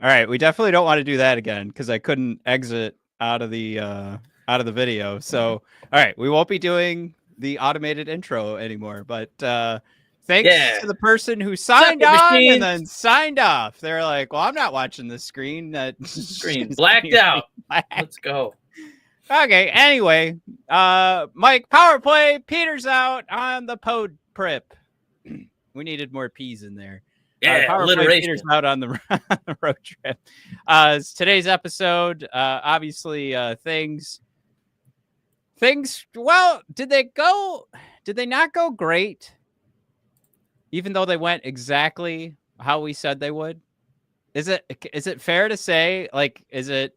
All right, we definitely don't want to do that again because I couldn't exit out of the video. So, all right, we won't be doing the automated intro anymore. But thanks Yeah. to the person who Suck signed it, on and machines. then signed off. They're like, "Well, I'm not watching this screen. That Screen blacked out. Let's go. Okay. Anyway, Mike, power play. Peter's out on the pod prep. We needed more P's in there. Yeah, Power play. Peter's alliteration. out on the road trip. Today's episode, obviously, things. Well, did they not go great? Even though they went exactly how we said they would. Is it fair to say, like, is it?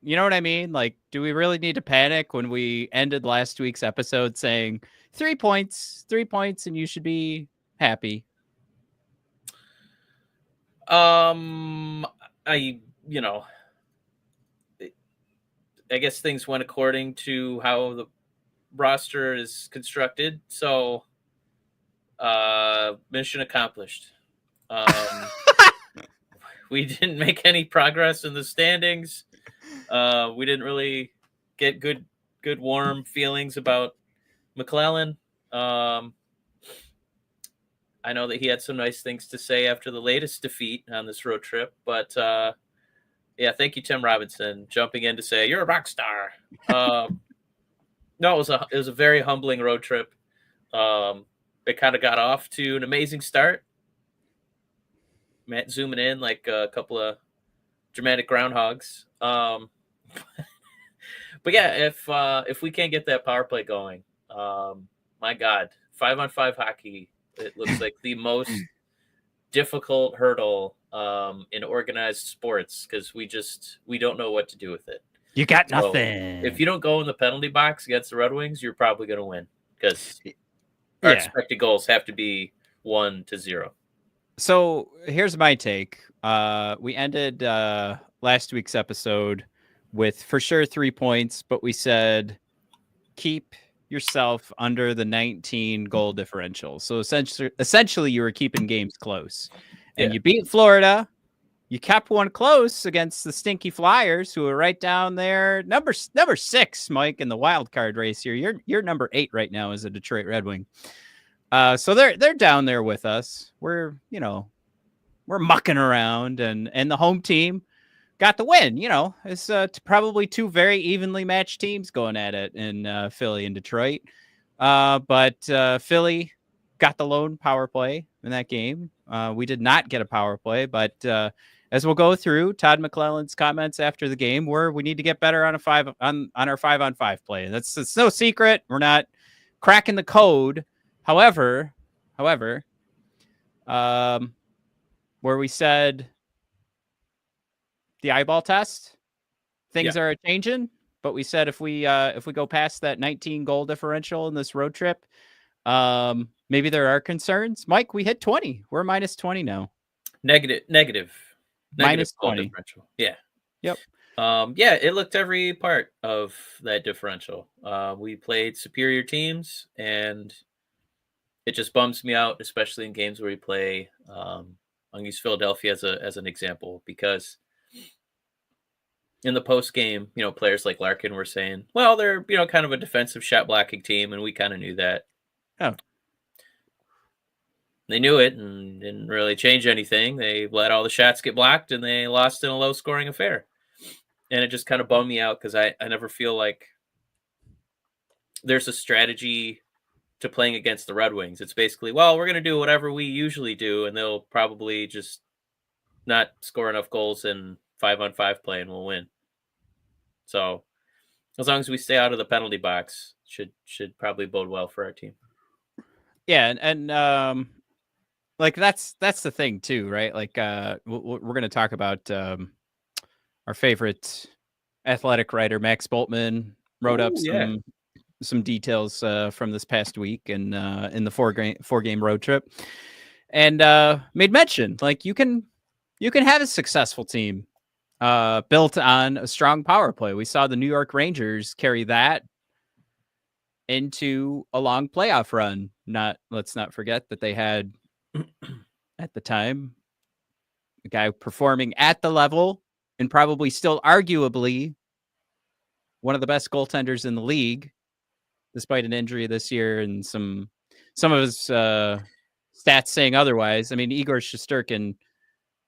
You know what I mean? Like, do we really need to panic when we ended last week's episode saying 3 points, and you should be happy? I I guess things went according to how the roster is constructed. So, mission accomplished. We didn't make any progress in the standings. We didn't really get good warm feelings about McClellan. I know that he had some nice things to say after the latest defeat on this road trip, but yeah, thank you, Tim Robinson, jumping in to say you're a rock star. No, it was a very humbling road trip. It kind of got off to an amazing start. Matt zooming in like a couple of dramatic groundhogs. But yeah, if we can't get that power play going, my God, 5-on-5 hockey, it looks like the most difficult hurdle in organized sports because we don't know what to do with it. You got So nothing. if you don't go in the penalty box against the Red Wings, you're probably going to win because our expected goals have to be 1-0. So here's my take. We ended last week's episode with for sure 3 points, but we said keep yourself under the 19 goal differential. So essentially you were keeping games close. And you beat Florida. You kept one close against the Stinky Flyers, who are right down there. Number 6, Mike, in the wild card race here. You're number 8 right now as a Detroit Red Wing. So they're down there with us. We're mucking around, and the home team got the win. It's probably 2 very evenly matched teams going at it in Philly and Detroit. But Philly got the lone power play in that game. We did not get a power play, but as we'll go through, Todd McClellan's comments after the game were we need to get better on our 5-on-5 play. And it's no secret. We're not cracking the code. However, where we said the eyeball test, things are changing, but we said if we go past that 19 goal differential in this road trip, maybe there are concerns. Mike, we hit 20. We're minus 20 now. Negative minus goal 20 differential. Yeah. Yep. Yeah, it looked every part of that differential. We played superior teams, and it just bums me out, especially in games where we play. I'll use Philadelphia as an example because in the post game, players like Larkin were saying, well, they're kind of a defensive shot blocking team, and we kind of knew that. Oh. They knew it and didn't really change anything. They let all the shots get blocked, and they lost in a low-scoring affair. And it just kind of bummed me out because I never feel like there's a strategy to playing against the Red Wings. It's basically, well, we're going to do whatever we usually do, and they'll probably just not score enough goals in 5-on-5 play, and we'll win. So as long as we stay out of the penalty box, should probably bode well for our team. Yeah, and like that's the thing too, right? Like we're going to talk about our favorite athletic writer Max Boltman wrote up some details from this past week and in the four game road trip, and made mention like you can have a successful team built on a strong power play. We saw the New York Rangers carry that into a long playoff run. Let's not forget that they had at the time a guy performing at the level and probably still arguably one of the best goaltenders in the league, despite an injury this year and some of his stats saying otherwise. I mean, Igor Shesterkin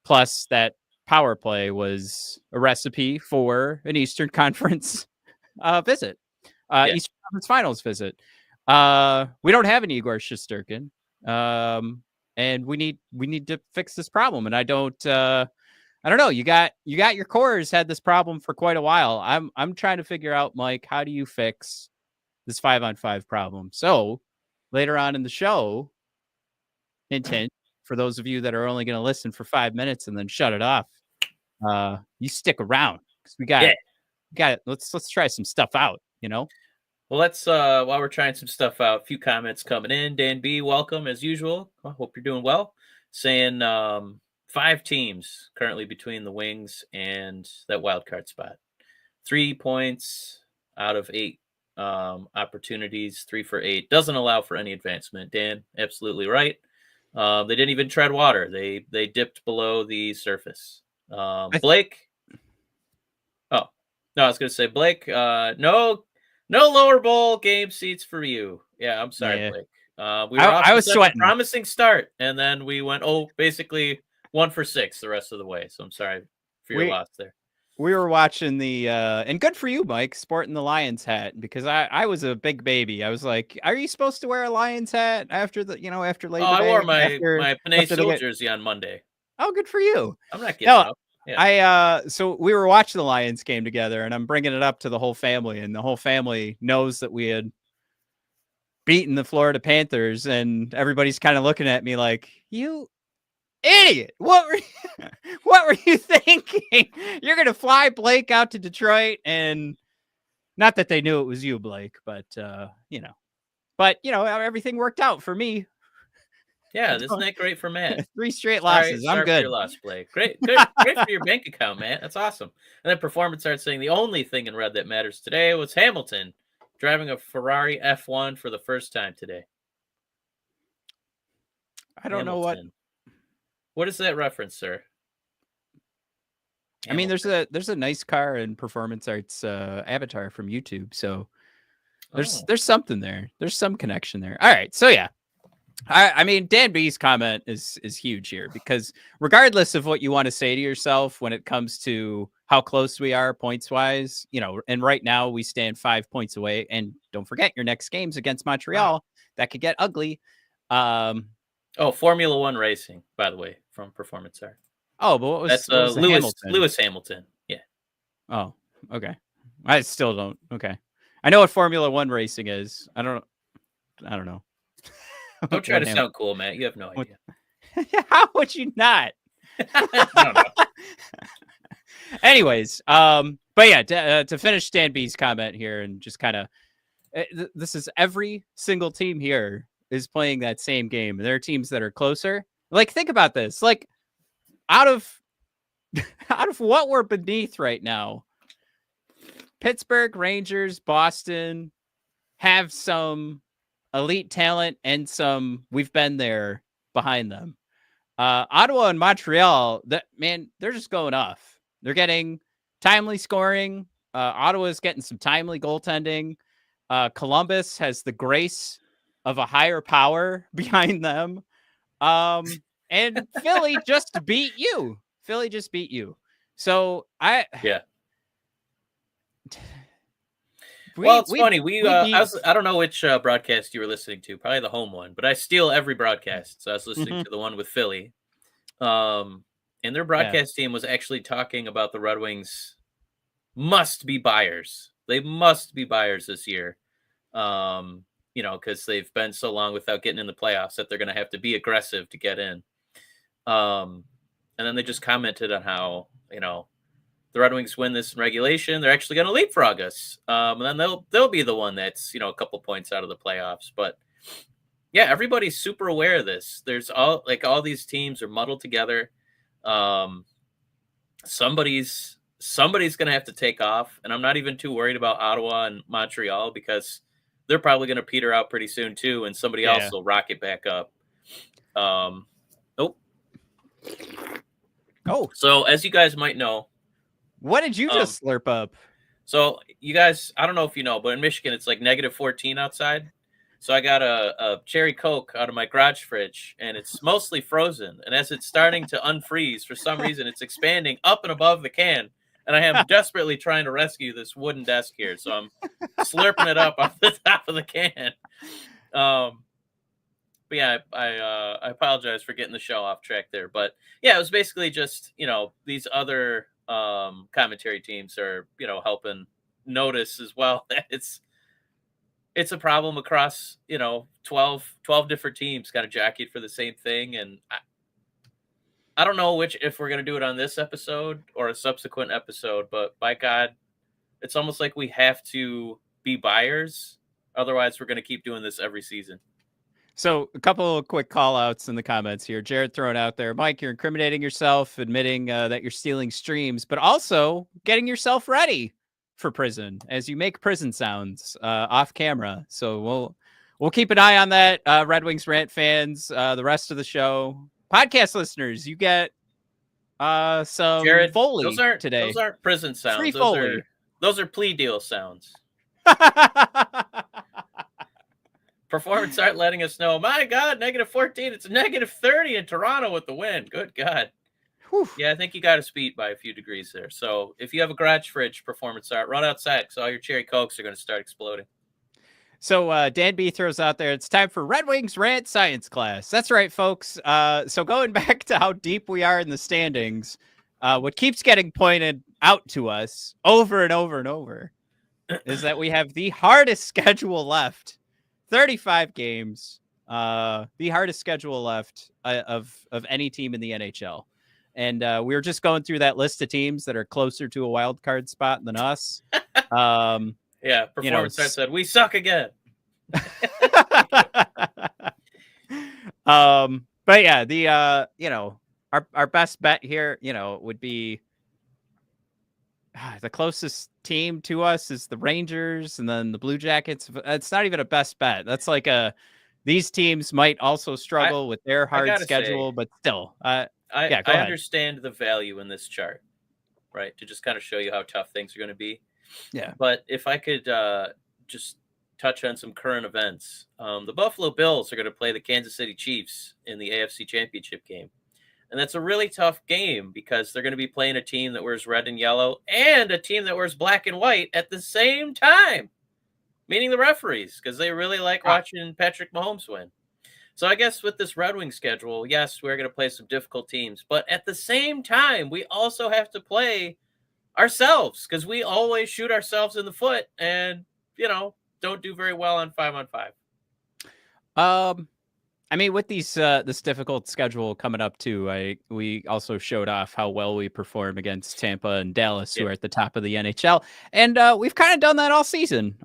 plus that power play was a recipe for an Eastern Conference visit, Eastern Conference Finals visit. We don't have an Igor Shesterkin, and we need to fix this problem. And I don't know. You got your cores had this problem for quite a while. I'm trying to figure out, Mike, how do you fix this 5-on-5 problem? So later on in the show, hint, hint, for those of you that are only going to listen for 5 minutes and then shut it off, you stick around because we got it. Let's try some stuff out. Well, let's while we're trying some stuff out, a few comments coming in. Dan B, welcome as usual. I hope you're doing well. Saying 5 teams currently between the Wings and that wild card spot. 3 points out of 8 opportunities. 3 for 8 doesn't allow for any advancement. Dan, absolutely right. They didn't even tread water. They dipped below the surface. Blake. Oh no, I was going to say Blake. No lower bowl game seats for you. Yeah, I'm sorry, Blake. We were off to such a promising start, and then we went basically 1 for 6 the rest of the way. So I'm sorry for your loss there. We were watching the and good for you, Mike, sporting the Lions hat, because I was a big baby. I was like, are you supposed to wear a Lions hat after after Labor Day? I wore my Panay Seal jersey on Monday. Oh, good for you. I'm not giving up. Yeah. So we were watching the Lions game together, and I'm bringing it up to the whole family, and the whole family knows that we had beaten the Florida Panthers, and everybody's kind of looking at me like, you idiot. What were you thinking? You're going to fly Blake out to Detroit, and not that they knew it was you, Blake, but everything worked out for me. Yeah, isn't that great for Matt? 3 straight losses. I'm good. For your loss, Blake. Great for your bank account, Matt. That's awesome. And then Performance Art saying the only thing in red that matters today was Hamilton driving a Ferrari F1 for the first time today. I don't know what. What is that reference, sir? Hamilton. I mean, there's a nice car in Performance Art's avatar from YouTube, so there's something there. There's some connection there. All right, so yeah. I mean, Dan B's comment is huge here, because regardless of what you want to say to yourself when it comes to how close we are points wise, and right now we stand 5 points away. And don't forget your next game's against Montreal. Wow. That could get ugly. Formula One racing, by the way, from Performance Art. Oh, but what was Lewis Hamilton? Yeah. Oh, okay. I still don't. Okay. I know what Formula One racing is. I don't know. Don't try to sound cool, Matt. You have no idea. How would you not? I don't know. Anyways, but yeah, to finish Dan B's comment here, and just kind of, this is every single team here is playing that same game. There are teams that are closer. Like, think about this. Like, out of what we're beneath right now, Pittsburgh, Rangers, Boston have some elite talent and some we've been there behind them. Ottawa and Montreal, they're just going off. They're getting timely scoring. Ottawa's getting some timely goaltending. Columbus has the grace of a higher power behind them. And Philly just beat you. So it's funny. I don't know which broadcast you were listening to, probably the home one, but I steal every broadcast. So I was listening to the one with Philly. And their broadcast team was actually talking about the Red Wings must be buyers. They must be buyers this year. Because they've been so long without getting in the playoffs that they're going to have to be aggressive to get in. And then they just commented on how, the Red Wings win this in regulation, they're actually going to leapfrog us. And then they'll be the one that's, a couple points out of the playoffs. But yeah, everybody's super aware of this. There's all these teams are muddled together. Somebody's going to have to take off. And I'm not even too worried about Ottawa and Montreal, because they're probably going to peter out pretty soon too. And somebody else will rocket back up. Oh, So as you guys might know, what did you just slurp up? So you guys, I don't know if you know, but in Michigan it's like -14 outside. So I got a cherry Coke out of my garage fridge, and it's mostly frozen. And as it's starting to unfreeze, for some reason, it's expanding up and above the can. And I am desperately trying to rescue this wooden desk here. So I'm slurping it up off the top of the can. But yeah, I apologize for getting the show off track there. But yeah, it was basically just, these other commentary teams are, helping notice as well that it's a problem across, 12 different teams got a jacket for the same thing. And I don't know if we're going to do it on this episode or a subsequent episode, but by God, it's almost like we have to be buyers. Otherwise, we're going to keep doing this every season. So a couple of quick call outs in the comments here. Jared throwing out there, Mike, you're incriminating yourself, admitting that you're stealing streams, but also getting yourself ready for prison as you make prison sounds off camera. So we'll keep an eye on that. Red Wings Rant fans, the rest of the show, podcast listeners, you get some Jared, Foley today. Those aren't prison sounds. Free Foley. Those are plea deal sounds. Performance art letting us know, my God, -14. It's -30 in Toronto with the wind. Good God. Whew. Yeah, I think you got us beat by a few degrees there. So if you have a garage fridge, performance art, run outside because all your cherry Cokes are going to start exploding. So Dan B throws out there, it's time for Red Wings Rant Science class. That's right, folks. So going back to how deep we are in the standings, what keeps getting pointed out to us over and over and over is that we have the hardest schedule left. 35 games, the hardest schedule left of any team in the NHL. And we were just going through that list of teams that are closer to a wild card spot than us. Yeah, performance art said, we suck again. But yeah, the our best bet here, would be the closest team to us is the Rangers and then the Blue Jackets. It's not even a best bet. That's like these teams might also struggle with their hard schedule, but still, I understand the value in this chart, right? To just kind of show you how tough things are going to be. Yeah. But if I could just touch on some current events, the Buffalo Bills are going to play the Kansas City Chiefs in the AFC Championship game. And that's a really tough game because they're going to be playing a team that wears red and yellow and a team that wears black and white at the same time, meaning the referees, because they really like watching Patrick Mahomes win. So I guess with this Red Wings schedule, yes, we're going to play some difficult teams. But at the same time, we also have to play ourselves because we always shoot ourselves in the foot and, don't do very well on 5-on-5. I mean, with this difficult schedule coming up too, we also showed off how well we perform against Tampa and Dallas, who are at the top of the NHL, and we've kind of done that all season,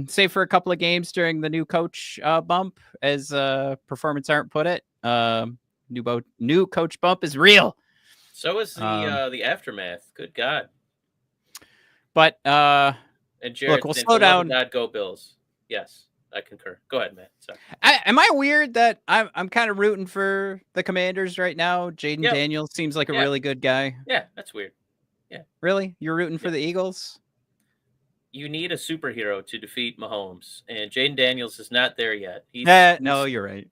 save for a couple of games during the new coach bump, as performance art put it. New coach bump is real. So is the aftermath. Good God. But and Jared, look, we'll slow down. God, go Bills. Yes. I concur. Go ahead, Matt. Sorry. Am I weird that I'm kind of rooting for the Commanders right now? Jaden Daniels seems like a really good guy. Yeah, that's weird. Yeah. Really? You're rooting for the Eagles? You need a superhero to defeat Mahomes, and Jaden Daniels is not there yet. No, you're right.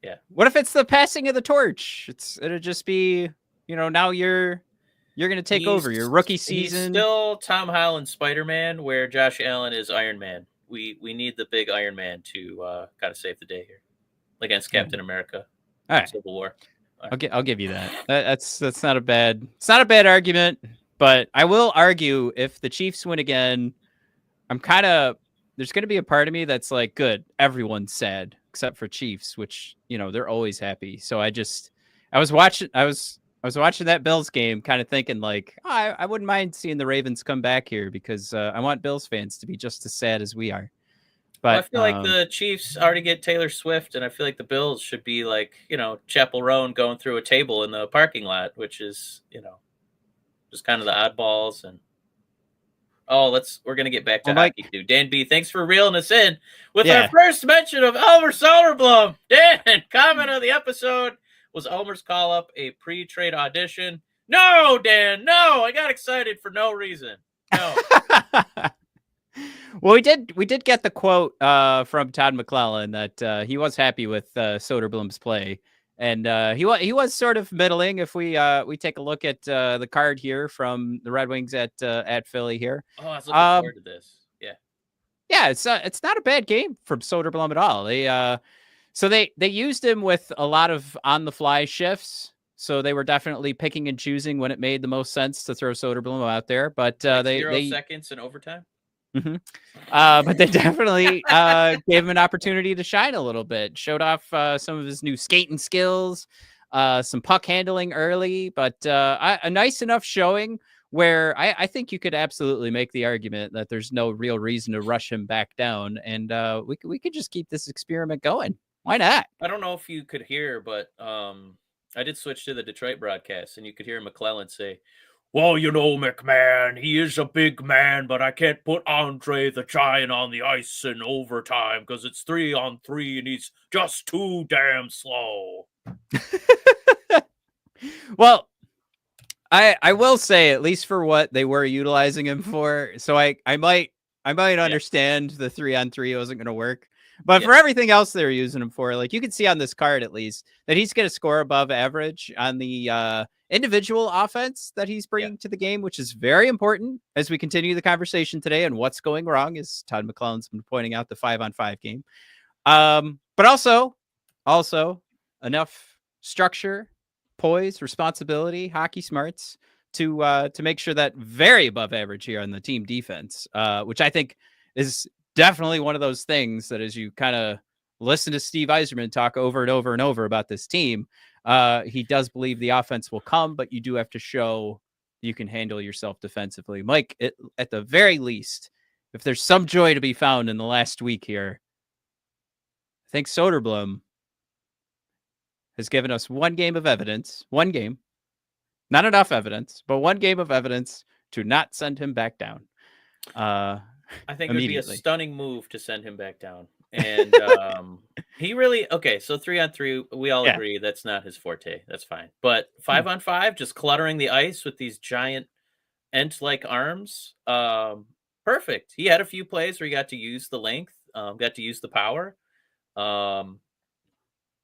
Yeah. What if it's the passing of the torch? It'll just be, now you're going to take over your rookie season. He's still Tom Holland Spider-Man, where Josh Allen is Iron Man. We need the big Iron Man to kind of save the day here against Captain America. All right. Civil War. Right. I'll give you that. That's not a bad. It's not a bad argument, but I will argue if the Chiefs win again, there's going to be a part of me that's like, good, everyone's sad except for Chiefs, which they're always happy. So I was watching that Bills game, kind of thinking like, I wouldn't mind seeing the Ravens come back here because I want Bills fans to be just as sad as we are. But I feel like the Chiefs already get Taylor Swift, and I feel like the Bills should be like, Chapel Roan going through a table in the parking lot, which is, just kind of the oddballs. And we're gonna get back to hockey too. Dan B, thanks for reeling us in with our first mention of Elmer Soderblom. Dan, comment of the episode. Was Elmer's call up a pre-trade audition? No, Dan. No, I got excited for no reason. No. Well, we did get the quote from Todd McClellan that he was happy with Soderblom's play, and he was sort of middling. If we take a look at the card here from the Red Wings at Philly here, Oh, I was looking forward to this. Yeah, yeah, it's not a bad game from Soderblom at all. They used him with a lot of on the fly shifts. So they were definitely picking and choosing when it made the most sense to throw Soderblom out there. But like they 0 seconds in overtime. Mhm. But they definitely gave him an opportunity to shine a little bit. Showed off some of his new skating skills, some puck handling early, but a nice enough showing where I think you could absolutely make the argument that there's no real reason to rush him back down, and we could just keep this experiment going. Why not? I don't know if you could hear, but I did switch to the Detroit broadcast, and you could hear McClellan say, "Well, McMahon, he is a big man, but I can't put Andre the Giant on the ice in overtime because it's 3-on-3 and he's just too damn slow." Well, I will say, at least for what they were utilizing him for, so I might understand the 3-on-3 wasn't going to work. But for everything else they were using him for, like you can see on this card at least that he's going to score above average on the individual offense that he's bringing to the game, which is very important as we continue the conversation today. And what's going wrong, as Todd McClellan's been pointing out, the 5-on-5 game. But also enough structure, poise, responsibility, hockey smarts to make sure that very above average here on the team defense, which I think is definitely one of those things that as you kind of listen to Steve Yzerman talk over and over and over about this team, he does believe the offense will come, but you do have to show you can handle yourself defensively. Mike, at the very least, if there's some joy to be found in the last week here, I think Soderblom has given us one game of evidence, one game, not enough evidence, but one game of evidence to not send him back down. I think it would be a stunning move to send him back down. And he really, okay, so 3-on-3, we all agree that's not his forte. That's fine. But 5-on-5, just cluttering the ice with these giant ent-like arms, perfect. He had a few plays where he got to use the length, got to use the power.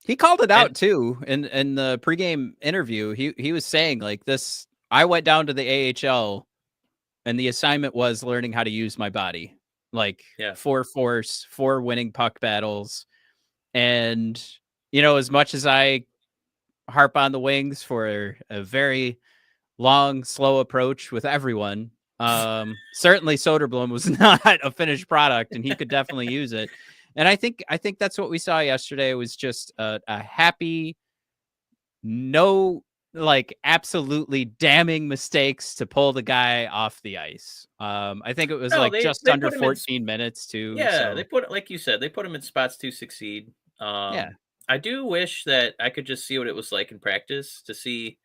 He called it out too in the pregame interview. He was saying like this, I went down to the AHL and the assignment was learning how to use my body, like for force, for winning puck battles. And, as much as I harp on the Wings for a very long, slow approach with everyone, certainly Soderblom was not a finished product and he could definitely use it. And I think that's what we saw yesterday was just a happy, no, like absolutely damning mistakes to pull the guy off the ice. I think it was just under 14 minutes too. Yeah, so. They put, like you said, they put him in spots to succeed. I do wish that I could just see what it was like in practice to see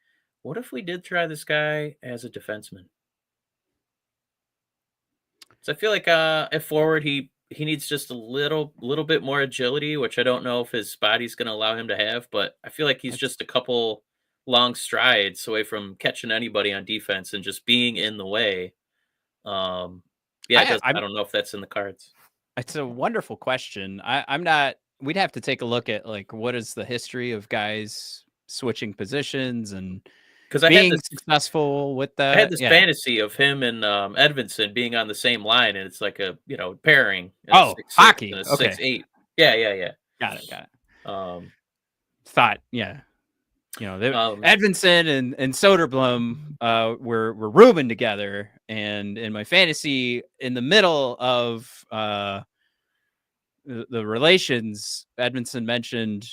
what if we did try this guy as a defenseman. So I feel like at forward he needs just a little bit more agility, which I don't know if his body's going to allow him to have, but I feel like he's just a couple long strides away from catching anybody on defense and just being in the way. I don't know if that's in the cards. It's a wonderful question. I'm not. We'd have to take a look at like what is the history of guys switching positions and because being successful with that. I had this fantasy of him and Edvinsson being on the same line, and it's like a pairing. Oh, hockey. And a okay. 6'8". Yeah. Got it. Thought, Edvinsson and Soderblom were rooming together, and in my fantasy, in the middle of the relations, Edvinsson mentioned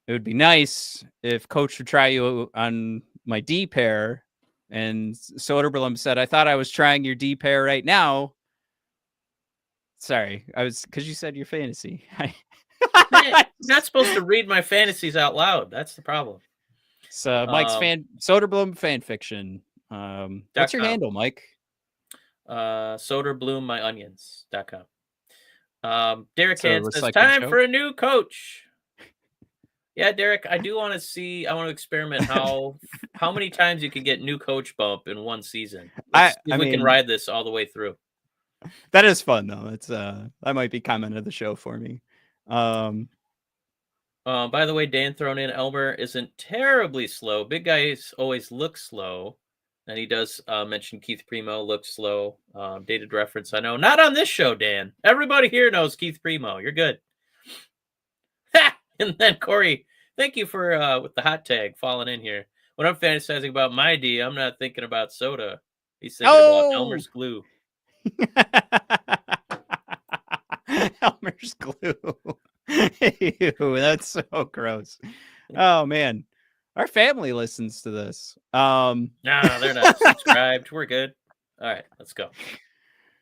it would be nice if coach would try you on my D pair, and Soderblom said, "I thought I was trying your D pair right now." Sorry, because you said your fantasy. You're not supposed to read my fantasies out loud. That's the problem. So Mike's Soderblom fan fiction. What's your handle, Mike? Soderbloommyonions.com. Derek Hand says, time for a new coach. Yeah, Derek, I do want to see. I want to experiment how many times you can get new coach bump in one season. Let's see I if we can mean, ride this all the way through. that is fun though. It's that might be comment of the show for me. By the way, Dan thrown in Elmer isn't terribly slow. Big guys always look slow, and he does mention Keith Primo looks slow. Dated reference, I know. Not on this show, Dan. Everybody here knows Keith Primo. You're good. And then Corey, thank you for with the hot tag falling in here. When I'm fantasizing about my D, I'm not thinking about soda. He's thinking about Elmer's glue. Elmer's glue. Ew, that's so gross. Oh man, our family listens to this. No, they're not subscribed. We're good. All right, let's go.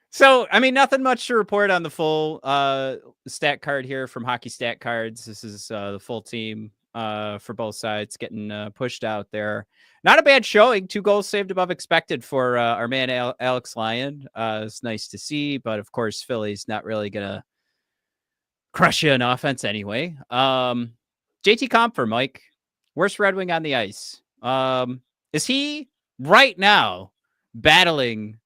So, I mean, nothing much to report on the full stat card here from Hockey Stat Cards. This is the full team for both sides getting pushed out there. Not a bad showing. 2 goals saved above expected for our man Alex Lyon. It's nice to see, but of course, Philly's not really going to crush you in offense anyway. JT Compher, Mike, worst Red Wing on the ice. Is he right now battling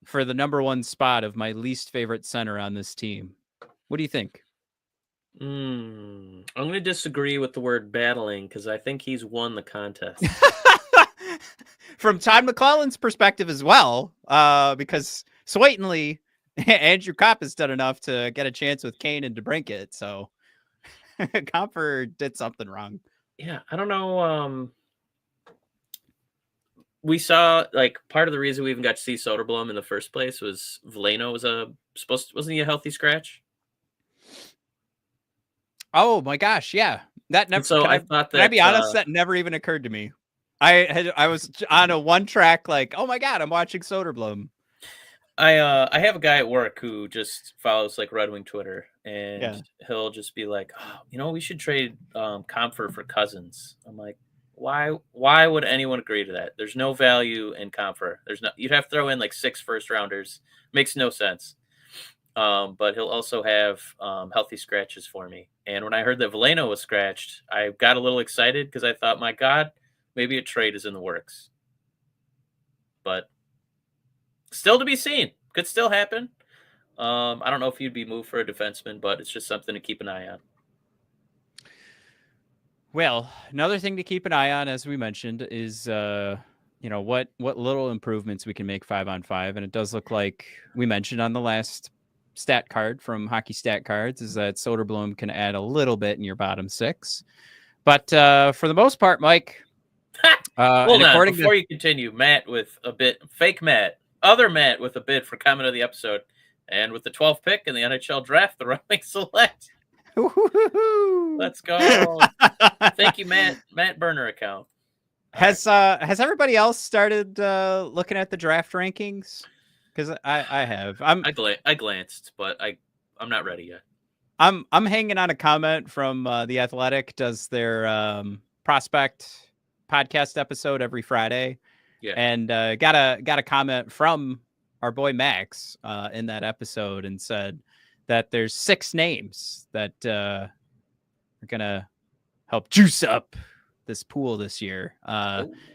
for the number 1 spot of my least favorite center on this team? What do you think? I'm going to disagree with the word battling because I think he's won the contest. From Todd McClellan's perspective as well, because Swaitenly, Andrew Kopp has done enough to get a chance with Kane and DeBrincat, so Compher did something wrong. Yeah, I don't know. We saw like part of the reason we even got to see Soderblom in the first place was Veleno wasn't he a healthy scratch? Oh my gosh, yeah. That never. So I thought that. Can I be honest? That never even occurred to me. I was on a one track like, oh my god, I'm watching Soderblom. I have a guy at work who just follows like Red Wing Twitter, and he'll just be like, oh, we should trade Compher for Cousins. I'm like, why would anyone agree to that? There's no value in Compher. You'd have to throw in like 6 first rounders. Makes no sense. But he'll also have healthy scratches for me. And when I heard that Veleno was scratched, I got a little excited because I thought, my God, maybe a trade is in the works. But still to be seen. Could still happen. I don't know if you'd be moved for a defenseman, but it's just something to keep an eye on. Well, another thing to keep an eye on, as we mentioned, is what little improvements we can make 5-on-5, and it does look like we mentioned on the last stat card from Hockey Stat Cards is that Soderblom can add a little bit in your bottom 6, but for the most part, Mike. Hold on, before you continue, Matt with a bit fake Matt, other Matt with a bid for comment of the episode, and with the 12th pick in the NHL draft, the Red Wings select. Let's go. Thank you, Matt Burner account. Has everybody else started looking at the draft rankings? Because I have. I glanced, but I'm not ready yet. I'm hanging on a comment from The Athletic does their prospect podcast episode every Friday. Yeah. And got a comment from our boy Max in that episode and said that there's 6 names that are gonna help juice up this pool this year.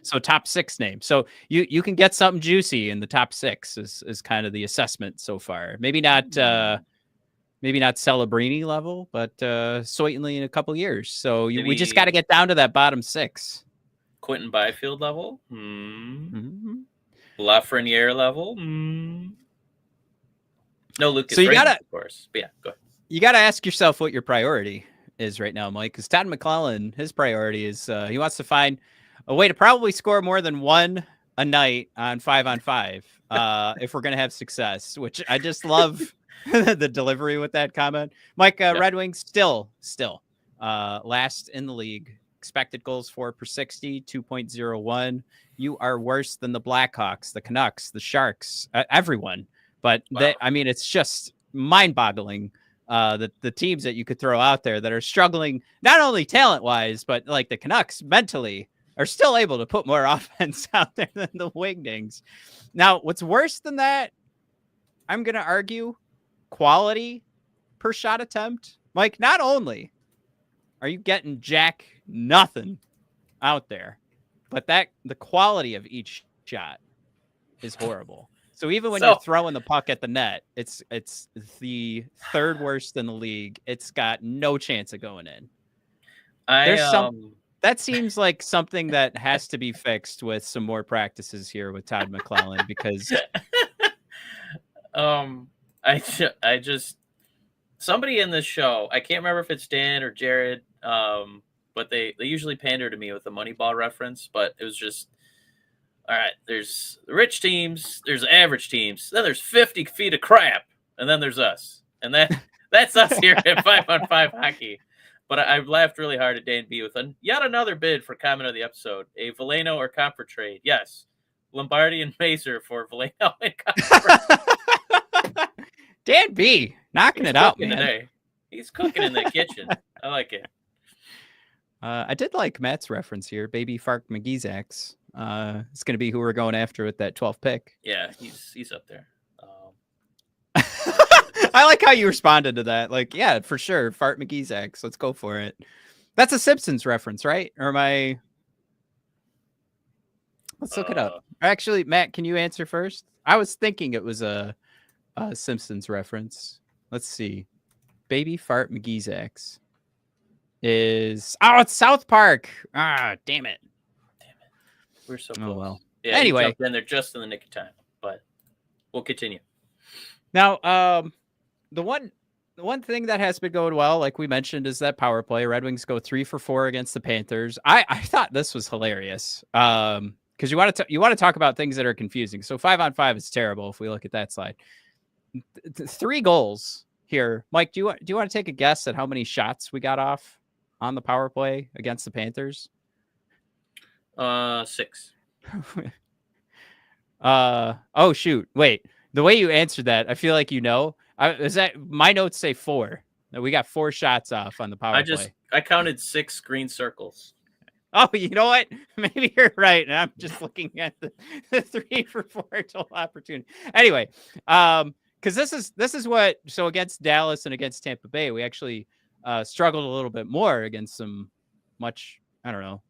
So top 6 names. So you can get something juicy in the top 6 is kind of the assessment so far. Maybe not Celebrini level, but certainly in a couple years. So we just got to get down to that bottom 6. Quentin Byfield level. Mm-hmm. Lafreniere level. Mm. No, Lucas. So Raymond, of course. But yeah, go ahead. You got to ask yourself what your priority is right now, Mike, because Todd McClellan, his priority is he wants to find a way to probably score more than 1 a night on 5-on-5 if we're going to have success, which I just love the delivery with that comment. Mike, Red Wings still last in the league. Expected goals for per 60, 2.01. You are worse than the Blackhawks, the Canucks, the Sharks, everyone. But wow. It's just mind-boggling that the teams that you could throw out there that are struggling, not only talent-wise, but like the Canucks mentally are still able to put more offense out there than the Wingdings. Now, what's worse than that, I'm going to argue, quality per shot attempt. Mike, not only are you getting jack nothing out there? But the quality of each shot is horrible. So even when you're throwing the puck at the net, it's the third worst in the league. It's got no chance of going in. That seems like something that has to be fixed with some more practices here with Todd McClellan, because I just somebody in this show, I can't remember if it's Dan or Jared, but they usually pander to me with the Moneyball reference, but it was just, all right, there's the rich teams, there's average teams, then there's 50 feet of crap, and then there's us. And that's us here at 5-on-5 Hockey. But I've laughed really hard at Dan B with yet another bid for comment of the episode. A Veleno or Comfort trade. Yes. Lombardi and Mazer for Veleno and Comfort. Dan B, knocking it out, man. Today. He's cooking in the kitchen. I like it. I did like Matt's reference here. Baby Fark McGeezax. It's going to be who we're going after with that 12th pick. Yeah, he's up there. I like how you responded to that. Like, yeah, for sure. Fart McGeezax. Let's go for it. That's a Simpsons reference, right? Or am I... Let's look it up. Actually, Matt, can you answer first? I was thinking it was a Simpsons reference. Let's see. Baby Fart McGeezax is... Oh, it's South Park. Ah, damn it. We're so close. Oh, well. Yeah, anyway. Then they're just in the nick of time, but we'll continue. Now, the one thing that has been going well, like we mentioned, is that power play. Red Wings go 3 for 4 against the Panthers. I thought this was hilarious. Because you want to talk about things that are confusing. So 5-on-5 is terrible if we look at that slide. 3 goals here. Mike, do you want to take a guess at how many shots we got off on the power play against the Panthers? 6. Oh shoot. Wait. The way you answered that, I feel like is that my notes say 4. We got 4 shots off on the power play. I counted 6 green circles. Oh, you know what? Maybe you're right. And I'm just looking at the 3 for 4 total opportunity. Anyway, because this is what, so against Dallas and against Tampa Bay, we actually struggled a little bit more against some much, I don't know,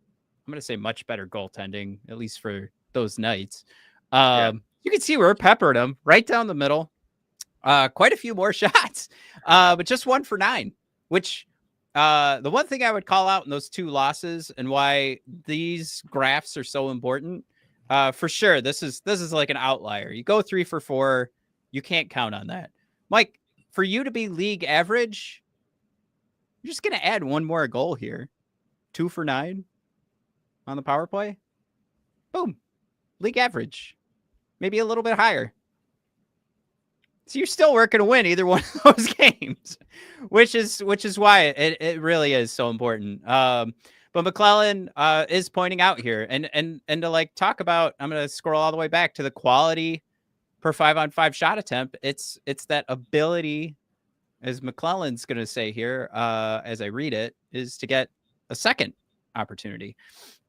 I'm going to say much better goaltending, at least for those nights. You can see we're peppering them right down the middle. Quite a few more shots, but just 1 for 9, which the one thing I would call out in those 2 losses and why these graphs are so important, for sure, this is like an outlier. You go 3 for 4, you can't count on that. Mike, for you to be league average, you're just going to add 1 more goal here. 2 for 9 on the power play. Boom. League average. Maybe a little bit higher. So you're still working to win either one of those games, which is why it really is so important. But McClellan is pointing out here and to like talk about, I'm going to scroll all the way back to the quality per 5-on-5 shot attempt. It's that ability, as McClellan's going to say here, as I read it, is to get a second opportunity.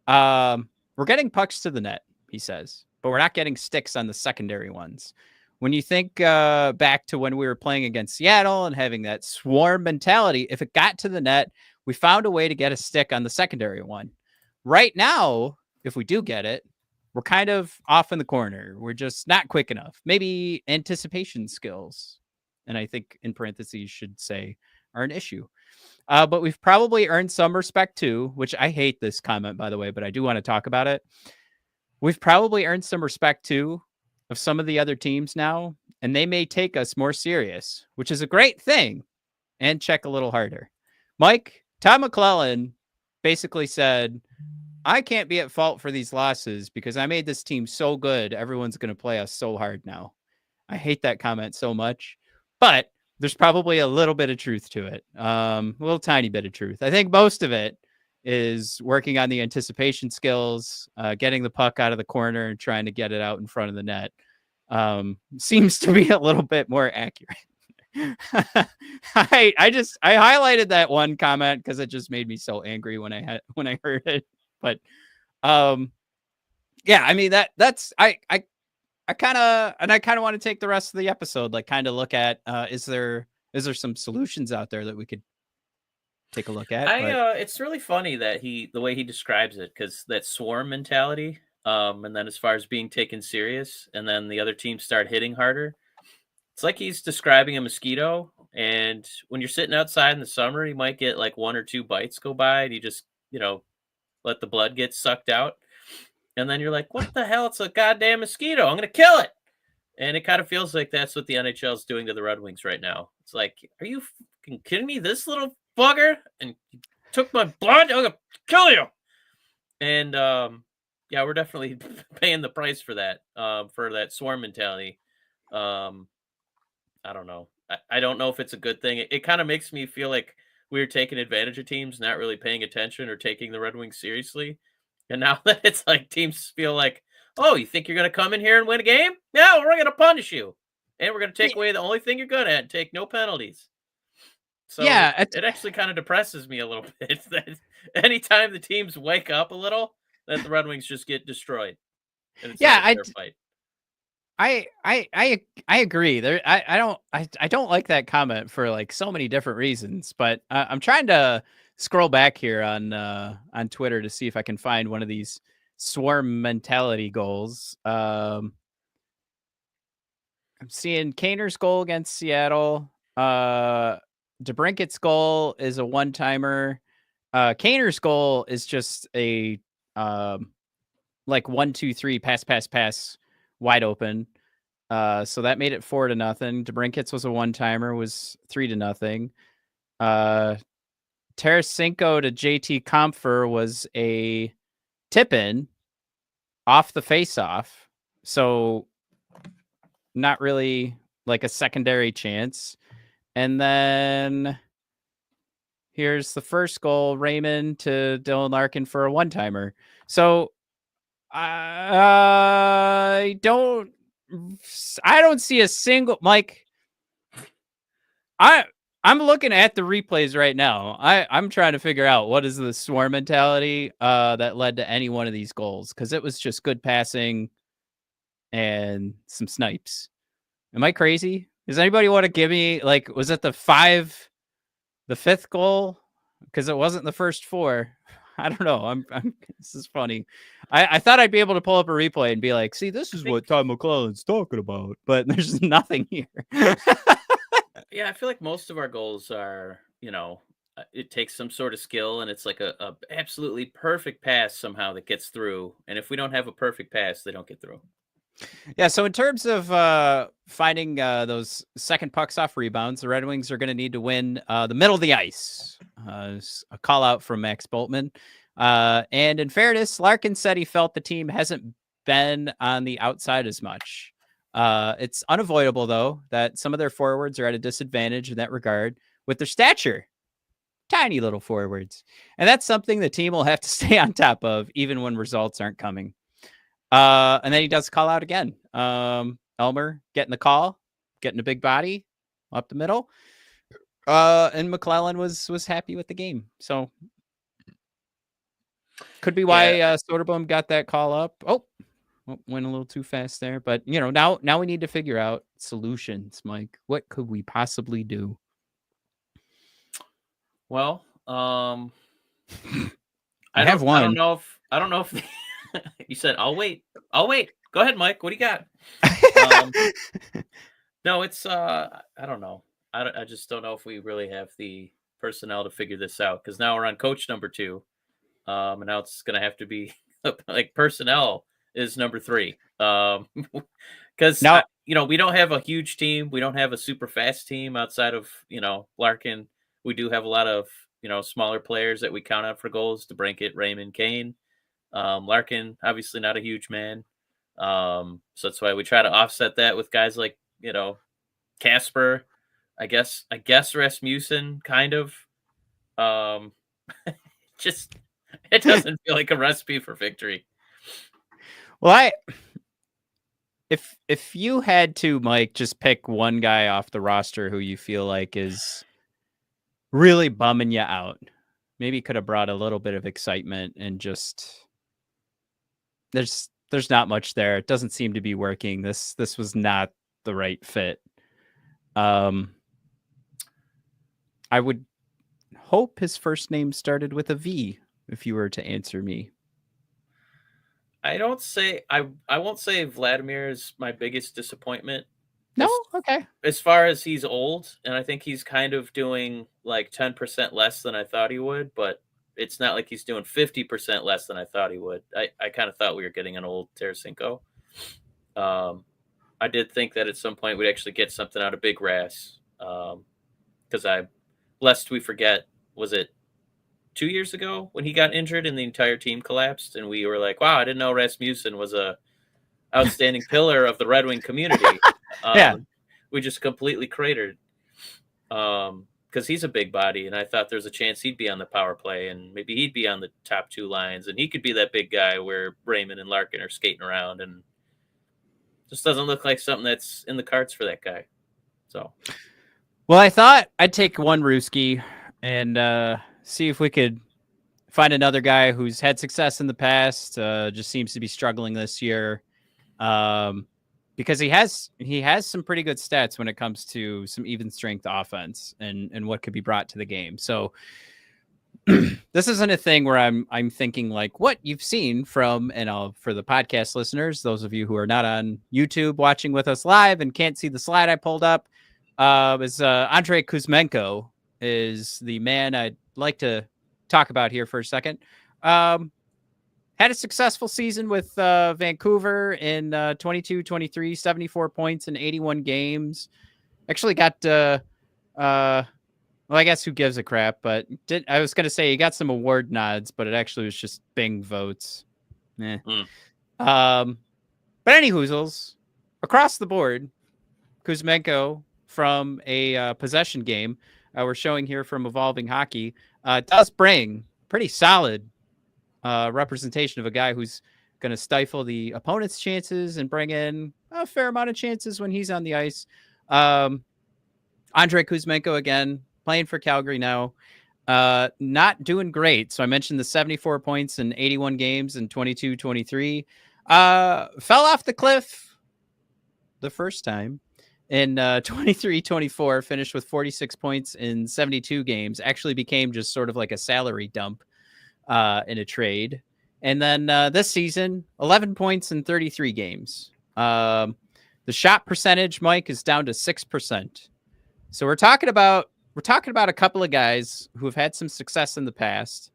We're getting pucks to the net, he says, but we're not getting sticks on the secondary ones. When you think back to when we were playing against Seattle and having that swarm mentality, if it got to the net, we found a way to get a stick on the secondary one. Right now, if we do get it, we're kind of off in the corner. We're just not quick enough. Maybe anticipation skills, and I think in parentheses should say, are an issue. But we've probably earned some respect too, which I hate this comment, by the way, but I do want to talk about it. We've probably earned some respect too of some of the other teams now, and they may take us more serious, which is a great thing, and check a little harder. Mike, Todd McClellan basically said, I can't be at fault for these losses because I made this team so good. Everyone's going to play us so hard now. I hate that comment so much, but there's probably a little bit of truth to it. A little tiny bit of truth. I think most of it is working on the anticipation skills, getting the puck out of the corner and trying to get it out in front of the net. Seems to be a little bit more accurate. I highlighted that one comment because it just made me so angry when I heard it. But yeah, I mean that's I kind of want to take the rest of the episode, like kind of look at is there some solutions out there that we could take a look at. But It's really funny that the way he describes it, because that swarm mentality, and then as far as being taken serious, and then the other teams start hitting harder. It's like he's describing a mosquito, and when you're sitting outside in the summer, you might get like 1 or 2 bites go by, and you just, let the blood get sucked out, and then you're like, "What the hell? It's a goddamn mosquito! I'm gonna kill it!" And it kind of feels like that's what the NHL is doing to the Red Wings right now. It's like, are you fucking kidding me? This little bugger and you took my blood. I'm gonna kill you. And yeah, we're definitely paying the price for that swarm mentality. I don't know. I don't know if it's a good thing. It kind of makes me feel like we were taking advantage of teams, not really paying attention or taking the Red Wings seriously. And now that it's like teams feel like, oh, you think you're going to come in here and win a game? Yeah, we're going to punish you. And we're going to take away the only thing you're good at and take no penalties. So yeah, it actually kind of depresses me a little bit that anytime the teams wake up a little, that the Red Wings just get destroyed. And it's not a fair fight. I agree. I don't like that comment for like so many different reasons, but I'm trying to scroll back here on Twitter to see if I can find one of these swarm mentality goals. I'm seeing Kaner's goal against Seattle. DeBrincat's goal is a one-timer. Kaner's goal is just a like 1-2-3 pass wide open. So that made it 4-0. DeBrincat's was a one-timer, was 3-0. Tarasenko to JT Compher was a tip-in off the face-off. So not really like a secondary chance. And then here's the first goal, Raymond to Dylan Larkin for a one-timer. So I don't see a single, like, I'm looking at the replays right now. I'm trying to figure out what is the swarm mentality that led to any one of these goals, because it was just good passing and some snipes. Am I crazy? Does anybody want to give me, like, was it the fifth goal? Because it wasn't the first 4. I don't know. This is funny. I thought I'd be able to pull up a replay and be like, see, this is what Todd McClellan's talking about, but there's nothing here. Yeah, I feel like most of our goals are, it takes some sort of skill, and it's like a absolutely perfect pass somehow that gets through. And if we don't have a perfect pass, they don't get through. Yeah, so in terms of finding those second pucks off rebounds, the Red Wings are going to need to win the middle of the ice. A call out from Max Boltman. And in fairness, Larkin said he felt the team hasn't been on the outside as much. It's unavoidable, though, that some of their forwards are at a disadvantage in that regard with their stature. Tiny little forwards. And that's something the team will have to stay on top of, even when results aren't coming. And then he does call out again. Elmer getting the call, getting a big body up the middle. And McClellan was happy with the game. So could be why Soderblom got that call up. Oh, went a little too fast there. But, now we need to figure out solutions, Mike. What could we possibly do? Well, I have one. I don't know if you said, I'll wait. Go ahead, Mike. What do you got? No, it's, I don't know. I just don't know if we really have the personnel to figure this out, because now we're on coach number 2. And now it's going to have to be like personnel is number 3. Because, we don't have a huge team. We don't have a super fast team outside of, Larkin. We do have a lot of, smaller players that we count on for goals: DeBrincat, Raymond, Kane. Larkin, obviously not a huge man. So that's why we try to offset that with guys like, Casper, I guess Rasmussen, kind of. Just, it doesn't feel like a recipe for victory. Well, if you had to, Mike, just pick one guy off the roster who you feel like is really bumming you out, maybe could have brought a little bit of excitement, and just there's not much there. It doesn't seem to be working. This was not the right fit. I would hope his first name started with a V if you were to answer me. I won't say Vladimir is my biggest disappointment. No? Okay. As far as he's old, and I think he's kind of doing like 10% less than I thought he would, but it's not like he's doing 50% less than I thought he would. I kind of thought we were getting an old Tarasenko. I did think that at some point we'd actually get something out of Big Rass. Because lest we forget, was it 2 years ago when he got injured and the entire team collapsed? And we were like, wow, I didn't know Rasmussen was a outstanding pillar of the Red Wing community. Yeah. We just completely cratered. Because he's a big body, and I thought there's a chance he'd be on the power play, and maybe he'd be on the top two lines, and he could be that big guy where Raymond and Larkin are skating around, and just doesn't look like something that's in the cards for that guy. So, well, I thought I'd take one Ruski and see if we could find another guy who's had success in the past, just seems to be struggling this year. Because he has some pretty good stats when it comes to some even strength offense and what could be brought to the game. So this isn't a thing where I'm thinking like what you've seen from, and for the podcast listeners, those of you who are not on YouTube watching with us live and can't see the slide I pulled up, is Andrei Kuzmenko is the man I'd like to talk about here for a second. Had a successful season with Vancouver in 22-23, 74 points in 81 games. Actually got, well, I guess who gives a crap, but I was going to say he got some award nods, but it actually was just Bing votes. But any hoozles, across the board, Kuzmenko from a possession game, we're showing here from Evolving Hockey, does bring pretty solid representation of a guy who's going to stifle the opponent's chances and bring in a fair amount of chances when he's on the ice. Andrei Kuzmenko, again, playing for Calgary now, not doing great. So I mentioned the 74 points in 81 games in 22-23. Fell off the cliff the first time in 23-24, finished with 46 points in 72 games, actually became just sort of like a salary dump in a trade. And then this season, 11 points in 33 games. The shot percentage, Mike, is down to 6%. So we're talking about a couple of guys who have had some success in the past.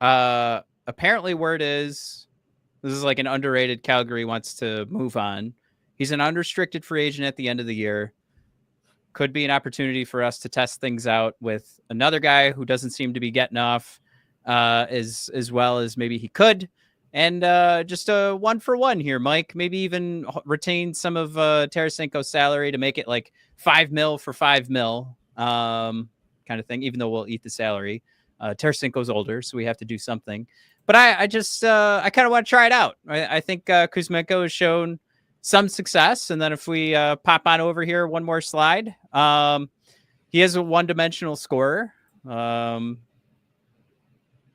Apparently word is this is like an underrated Calgary wants to move on. He's an unrestricted free agent at the end of the year. Could be an opportunity for us to test things out with another guy who doesn't seem to be getting off as well as maybe he could. And just a 1-for-1 here, Mike. Maybe even retain some of Tarasenko's salary to make it like $5 million for $5 million kind of thing, even though we'll eat the salary. Tarasenko's older, so we have to do something. But I kind of want to try it out. I think Kuzmenko has shown some success. And then if we pop on over here, one more slide. He is a one-dimensional scorer.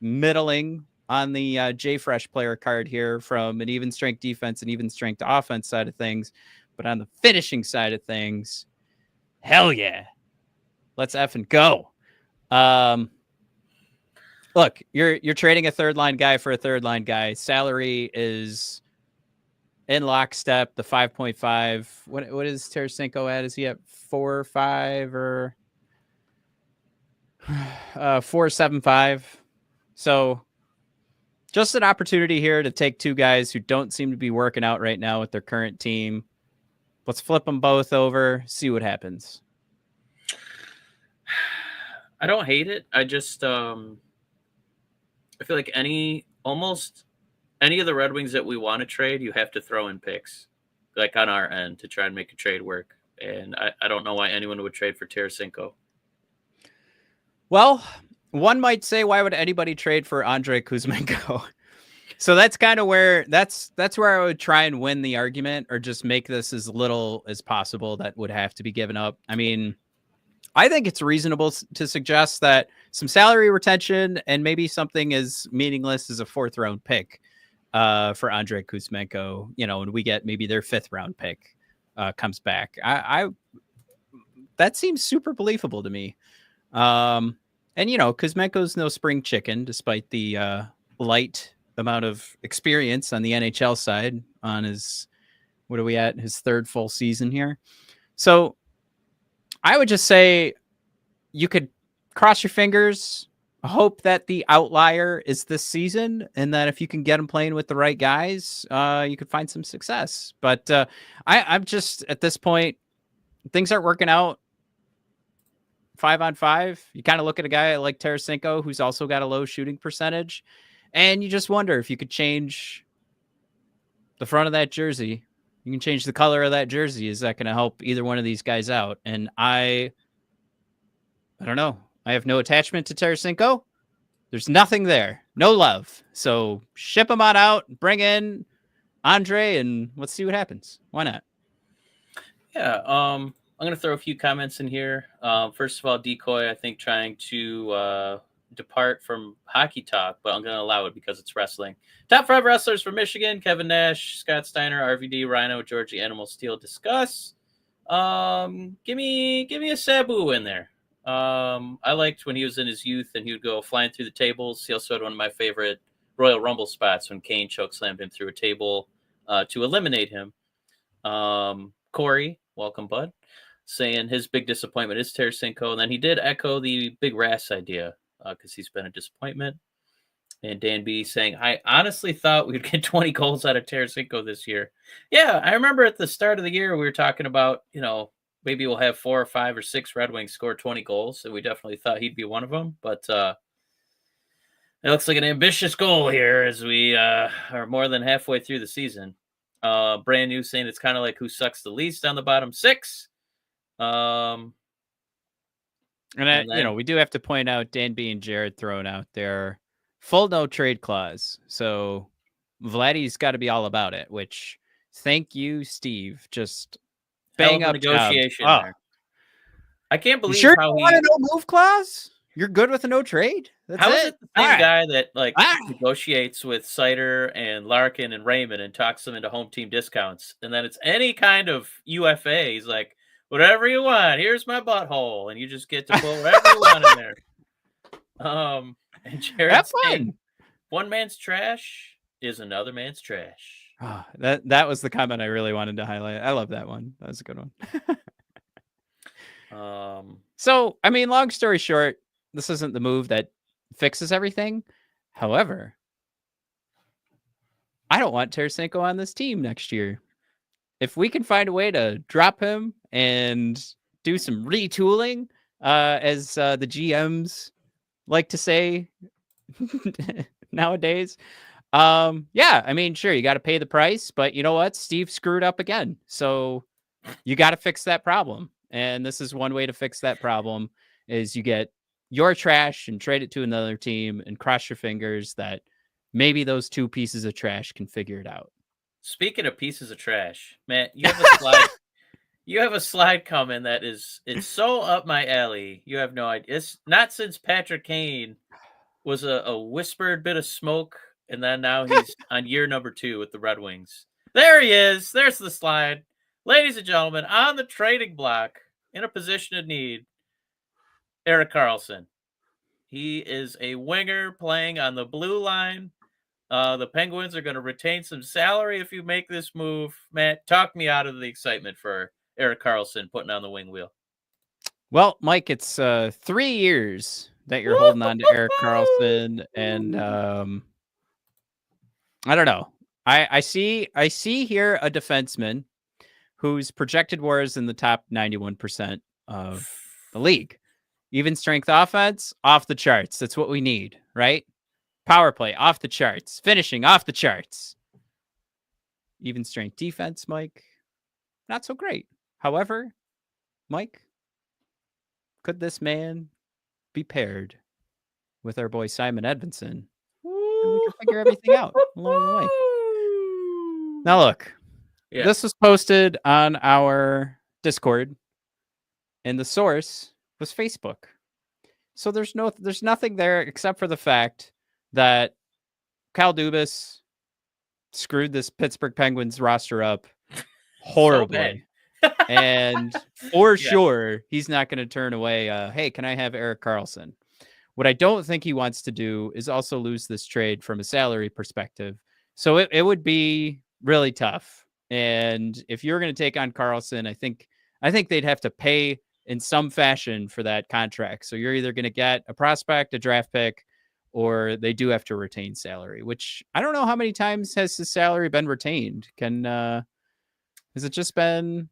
Middling on the JFresh player card here from an even strength defense and even strength offense side of things. But on the finishing side of things, hell yeah. Let's effing go. Look, you're trading a third line guy for a third line guy. Salary is in lockstep, the 5.5. What is Tarasenko at? Is he at 4 or 5 or 4.75? So just an opportunity here to take two guys who don't seem to be working out right now with their current team. Let's flip them both over, see what happens. I don't hate it. I just I feel like almost any of the Red Wings that we want to trade, you have to throw in picks, like on our end, to try and make a trade work. And I don't know why anyone would trade for Tarasenko. Well, one might say, why would anybody trade for Andrei Kuzmenko? So that's kind of where that's where I would try and win the argument, or just make this as little as possible that would have to be given up. I mean, I think it's reasonable to suggest that some salary retention and maybe something as meaningless as a 4th round pick for Andrei Kuzmenko, and we get maybe their 5th round pick comes back. I that seems super believable to me. And, Kuzmenko's no spring chicken, despite the light amount of experience on the NHL side on his, what are we at? His third full season here. So I would just say you could cross your fingers, hope that the outlier is this season, and that if you can get them playing with the right guys, you could find some success. But I'm just, at this point, things aren't working out 5-on-5. You kind of look at a guy like Tarasenko, who's also got a low shooting percentage, and you just wonder if you could change the front of that jersey. You can change the color of that jersey. Is that going to help either one of these guys out? And I don't know. I have no attachment to Tarasenko. There's nothing there. No love. So ship him on out, bring in Andre, and let's see what happens. Why not? Yeah. I'm going to throw a few comments in here. First of all, Decoy, I think, trying to depart from hockey talk, but I'm going to allow it because it's wrestling. Top 5 wrestlers from Michigan: Kevin Nash, Scott Steiner, RVD, Rhino, Georgie Animal Steel. Discuss. Give me a Sabu in there. I liked when he was in his youth and he would go flying through the tables. He also had one of my favorite Royal Rumble spots when Kane chokeslammed him through a table to eliminate him. Corey, welcome, bud, saying his big disappointment is Tarasenko. And then he did echo the Big Rass idea because he's been a disappointment. And Dan B saying, I honestly thought we'd get 20 goals out of Tarasenko this year. Yeah, I remember at the start of the year we were talking about, maybe we'll have 4 or 5 or 6 Red Wings score 20 goals. And we definitely thought he'd be one of them. But it looks like an ambitious goal here as we are more than halfway through the season. Brand new saying it's kind of like who sucks the least on the bottom 6. And we do have to point out Dan B and Jared throwing out their full no trade clause. So Vladdy's got to be all about it, which thank you, Steve. Just bang up negotiation there. I can't believe you how want a no move clause? You're good with a no trade? That's how is it the same guy that negotiates with Sider and Larkin and Raymond and talks them into home team discounts, and then it's any kind of UFA? He's like, whatever you want, here's my butthole, and you just get to put whatever you want in there. And Jared saying, one man's trash is another man's trash. Oh, that was the comment I really wanted to highlight. I love that one. That was a good one. So, I mean, long story short, this isn't the move that fixes everything. However, I don't want Tarasenko on this team next year. If we can find a way to drop him and do some retooling, as the GMs like to say nowadays, yeah, I mean, sure, you got to pay the price, but you know what? Steve screwed up again. So you got to fix that problem. And this is one way to fix that problem is you get your trash and trade it to another team and cross your fingers that maybe those 2 pieces of trash can figure it out. Speaking of pieces of trash, man, you have a slide. You have a slide coming that it's so up my alley. You have no idea. It's not since Patrick Kane was a whispered bit of smoke, and then now he's on year number 2 with the Red Wings. There he is. There's the slide. Ladies and gentlemen, on the trading block, in a position of need, Erik Karlsson. He is a winger playing on the blue line. The Penguins are going to retain some salary if you make this move. Matt, talk me out of the excitement for Erik Karlsson putting on the wing wheel. Well, Mike, it's 3 years that you're holding on to Erik Karlsson, and I don't know. I see here a defenseman whose projected WAR is in the top 91% of the league. Even strength offense, off the charts. That's what we need, right? Power play, off the charts. Finishing, off the charts. Even strength defense, Mike, not so great. However, Mike, could this man be paired with our boy Simon Edvinsson? And we can figure everything out along the way. Now, look, this was posted on our Discord, and the source was Facebook. So there's nothing there except for the fact that Kyle Dubas screwed this Pittsburgh Penguins roster up horribly. So and for sure, he's not going to turn away, hey, can I have Erik Karlsson? What I don't think he wants to do is also lose this trade from a salary perspective. So it would be really tough. And if you're going to take on Carlson, I think they'd have to pay in some fashion for that contract. So you're either going to get a prospect, a draft pick, or they do have to retain salary, which I don't know how many times has his salary been retained. Has it just been?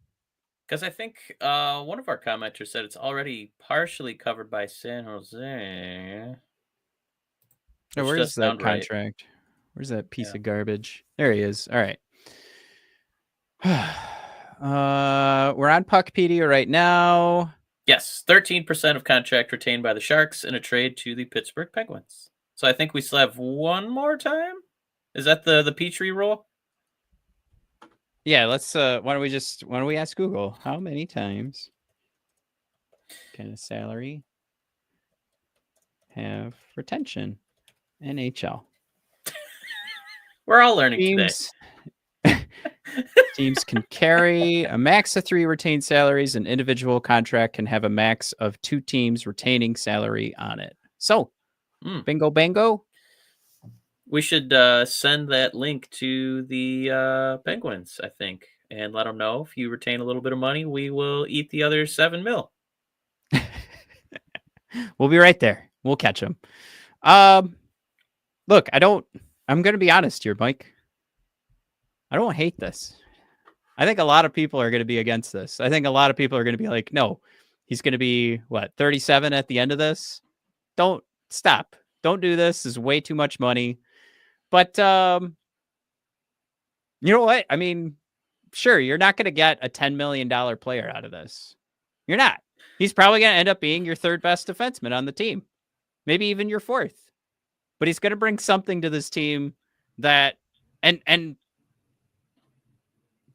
Because I think one of our commenters said it's already partially covered by San Jose. Oh, Which where's does that sound right. contract? Where's that piece Yeah. of garbage? There he is. All right. We're on Puckpedia right now. Yes, 13% of contract retained by the Sharks in a trade to the Pittsburgh Penguins. So I think we still have one more time. Is that the Petrie rule? Yeah, let's why don't we ask Google how many times can a salary have retention? NHL. We're all learning today. Teams can carry a max of 3 retained salaries. An individual contract can have a max of 2 teams retaining salary on it. So, bingo, bango. We should send that link to the Penguins, I think, and let them know if you retain a little bit of money, we will eat the other $7 million. We'll be right there. We'll catch them. Look, I'm going to be honest here, Mike. I don't hate this. I think a lot of people are going to be against this. I think a lot of people are going to be like, no, he's going to be 37 at the end of this. Don't stop. Don't do this. This is way too much money. But you know what? I mean, sure, you're not going to get a $10 million player out of this. You're not. He's probably going to end up being your 3rd best defenseman on the team. Maybe even your 4th. But he's going to bring something to this team that, and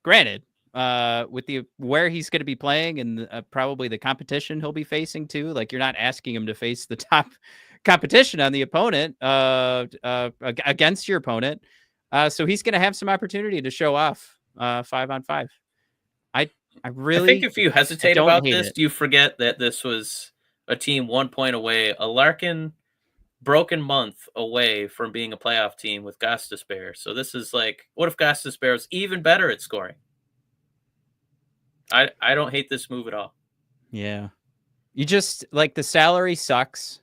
granted, with where he's going to be playing and probably the competition he'll be facing too, like you're not asking him to face the top competition on the opponent against your opponent. So he's going to have some opportunity to show off 5-on-5. I think if you hesitate about this, it. you forget that this was a team 1 point away, a Larkin broken month away from being a playoff team with Gostisbehere. So this is like, what if Gostisbehere was even better at scoring? I don't hate this move at all. Yeah. You just like the salary sucks.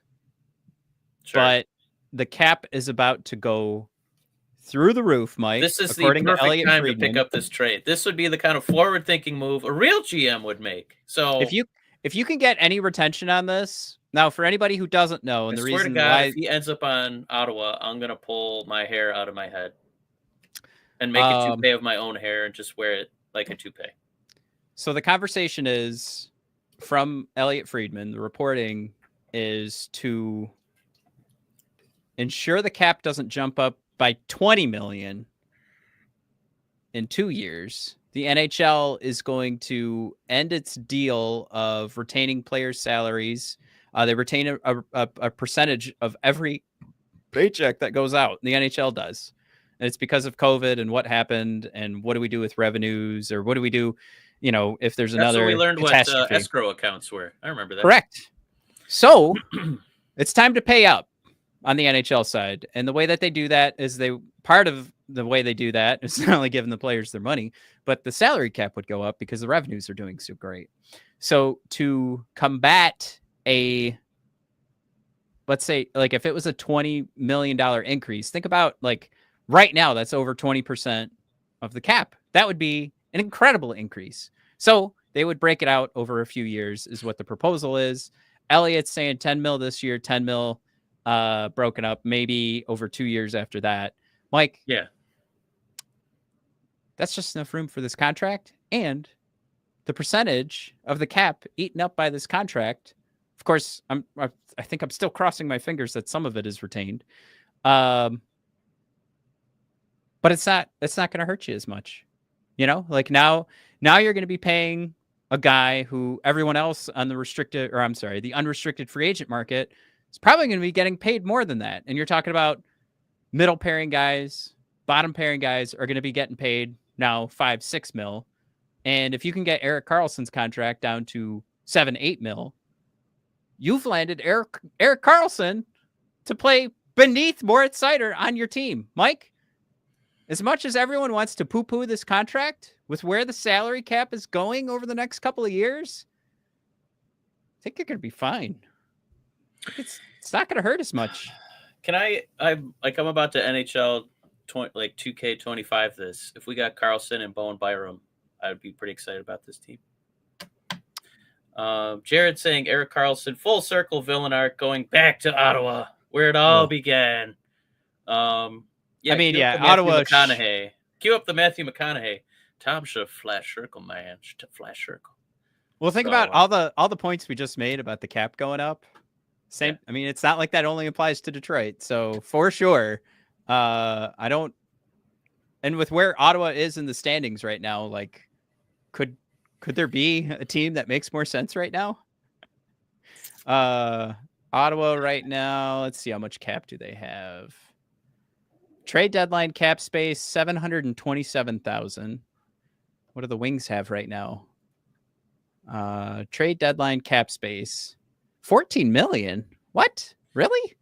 Sure. But the cap is about to go through the roof, Mike. This is the perfect time to pick up this trade. This would be the kind of forward-thinking move a real GM would make. So if you can get any retention on this, now for anybody who doesn't know, and the reason why if he ends up on Ottawa, I'm gonna pull my hair out of my head and make a toupee of my own hair and just wear it like a toupee. So the conversation is from Elliot Friedman. The reporting is to ensure the cap doesn't jump up by 20 million in 2 years. The NHL is going to end its deal of retaining players' salaries. They retain a percentage of every paycheck that goes out. The NHL does. And it's because of COVID and what happened and what do we do with revenues or what do we do, if there's another we learned catastrophe. What escrow accounts were. I remember that. Correct. So it's time to pay up on the NHL side. And the way that they do that is part of the way they do that is not only giving the players their money, but the salary cap would go up because the revenues are doing so great. So to combat let's say, like if it was a $20 million increase, think about like right now, that's over 20% of the cap. That would be an incredible increase. So they would break it out over a few years is what the proposal is. Elliot's saying 10 mil this year, 10 mil broken up, maybe over 2 years after that. Mike, yeah, that's just enough room for this contract. And the percentage of the cap eaten up by this contract, of course, I think I'm still crossing my fingers that some of it is retained. But it's not going to hurt you as much. Like now you're going to be paying a guy who everyone else on the unrestricted free agent market is probably going to be getting paid more than that. And you're talking about middle pairing guys, bottom pairing guys are going to be getting paid now 5-6 mil. And if you can get Erik Karlsson's contract down to 7-8 mil, you've landed Eric Carlson to play beneath Moritz Seider on your team. Mike, as much as everyone wants to poo-poo this contract with where the salary cap is going over the next couple of years, I think you're going to be fine. It's not going to hurt as much. Can I'm about to NHL 2K25 this. If we got Carlson and Bowen Byram, I would be pretty excited about this team. Jared saying Eric Carlson, full circle villain arc going back to Ottawa, where it all began. Ottawa. Cue up the Matthew McConaughey. Tom should flash circle, man. Flash circle. Well, think about all the points we just made about the cap going up. Same. Yeah. I mean, it's not like that only applies to Detroit. So for sure, I don't. And with where Ottawa is in the standings right now, like, could there be a team that makes more sense right now? Ottawa right now. Let's see, how much cap do they have? Trade deadline cap space 727,000. What do the Wings have right now? Trade deadline cap space 14 million. What? Really?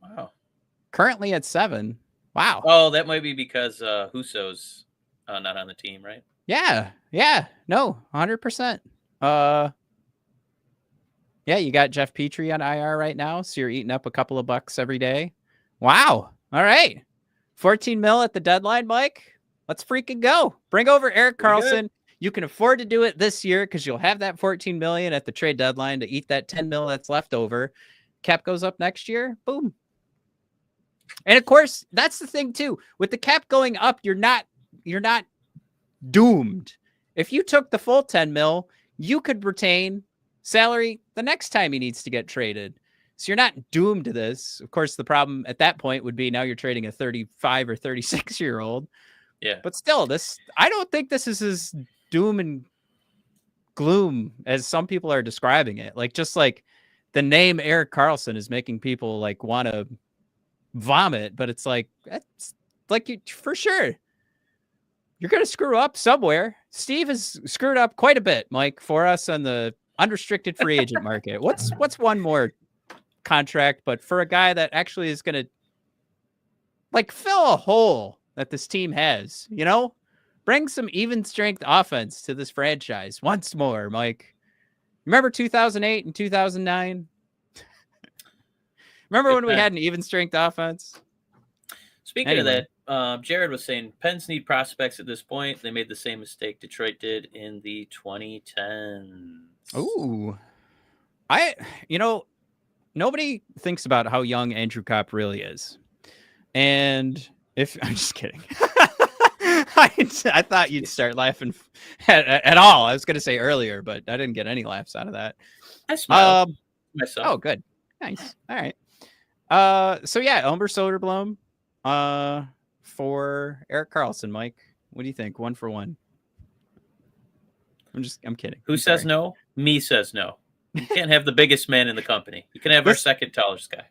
Wow. Currently at 7. Wow. Oh, that might be because Husso's not on the team, right? Yeah. No, 100%. Yeah, you got Jeff Petrie on IR right now, so you're eating up a couple of bucks every day. Wow. All right. 14 mil at the deadline, Mike. Let's freaking go. Bring over Eric Carlson. You can afford to do it this year because you'll have that 14 million at the trade deadline to eat that 10 mil that's left over. Cap goes up next year. Boom. And of course, that's the thing too. With the cap going up, you're not doomed. If you took the full 10 mil, you could retain salary the next time he needs to get traded. So you're not doomed to this. Of course, the problem at that point would be now you're trading a 35 or 36-year-old. Yeah. But still, I don't think this is as doom and gloom as some people are describing it. Like, just like the name Eric Carlson is making people like want to vomit, but it's like, that's like, you for sure you're going to screw up somewhere. Steve has screwed up quite a bit, Mike, for us on the unrestricted free agent market. What's one more contract, but for a guy that actually is going to like fill a hole that this team has, you know, bring some even strength offense to this franchise once more, Mike. Remember 2008 and 2009? Remember when we had an even strength offense? Speaking of that, Jared was saying Pens need prospects at this point. They made the same mistake Detroit did in the 2010s. Ooh. Nobody thinks about how young Andrew Kopp really is. And I'm just kidding. I thought you'd start laughing at all. I was going to say earlier, but I didn't get any laughs out of that. I smiled myself. Oh, good. Nice. All right. So yeah, Elmer Soderblom for Eric Carlson. Mike, what do you think? 1 for 1. I'm kidding. Who says no? Me says no. You can't have the biggest man in the company. You can have our second tallest guy.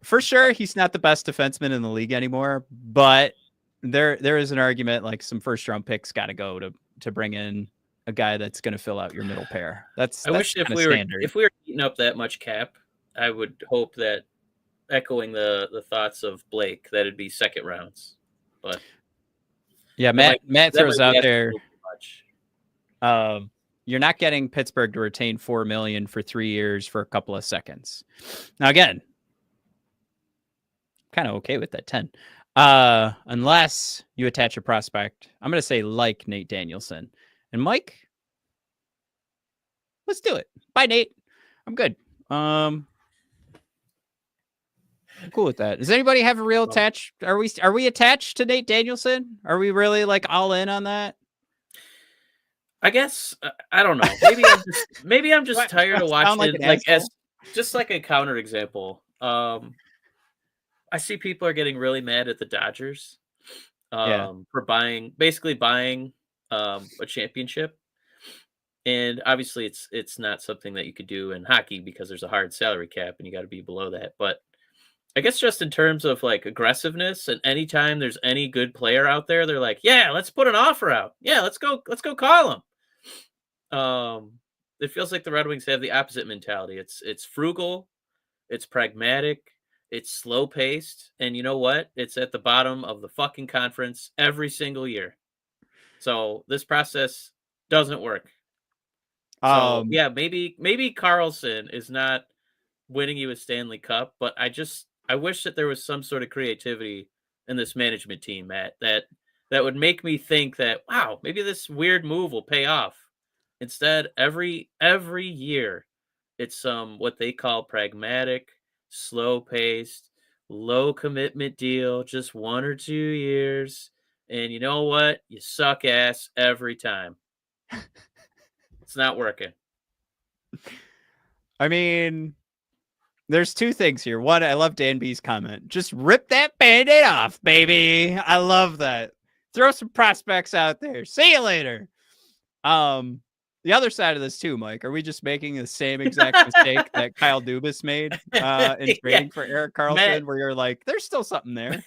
For sure, he's not the best defenseman in the league anymore, but there is an argument like some first round picks got to go to bring in a guy that's going to fill out your middle pair. I wish if we were eating up that much cap, I would hope that, echoing the thoughts of Blake, that it'd be second rounds. But yeah, Matt throws out there. You're not getting Pittsburgh to retain $4 million for 3 years for a couple of seconds. Now again, kind of okay with that 10. Unless you attach a prospect, I'm going to say like Nate Danielson. And Mike, let's do it. Bye, Nate. I'm good. I'm cool with that. Does anybody have a real attach? Are we attached to Nate Danielson? Are we really like all in on that? I guess I don't know. Maybe I'm just tired of watching as just like a counter example. I see people are getting really mad at the Dodgers for buying a championship. And obviously it's not something that you could do in hockey because there's a hard salary cap and you got to be below that. But I guess just in terms of like aggressiveness, and anytime there's any good player out there, they're like, yeah, let's put an offer out. Yeah, let's go call him. It feels like the Red Wings have the opposite mentality. It's frugal, it's pragmatic, it's slow paced, and you know what? It's at the bottom of the fucking conference every single year. So this process doesn't work. So Um, yeah, maybe Carlson is not winning you a Stanley Cup, but I wish that there was some sort of creativity in this management team, Matt, that would make me think that wow, maybe this weird move will pay off. Instead, every year it's some what they call pragmatic, slow paced, low commitment deal, just 1 or 2 years. And you know what? You suck ass every time. It's not working. I mean, there's two things here. One, I love Dan B's comment. Just rip that Band-Aid off, baby. I love that. Throw some prospects out there. See you later. The other side of this too, Mike. Are we just making the same exact mistake that Kyle Dubas made in trading for Erik Karlsson, Matt, where you're like, there's still something there?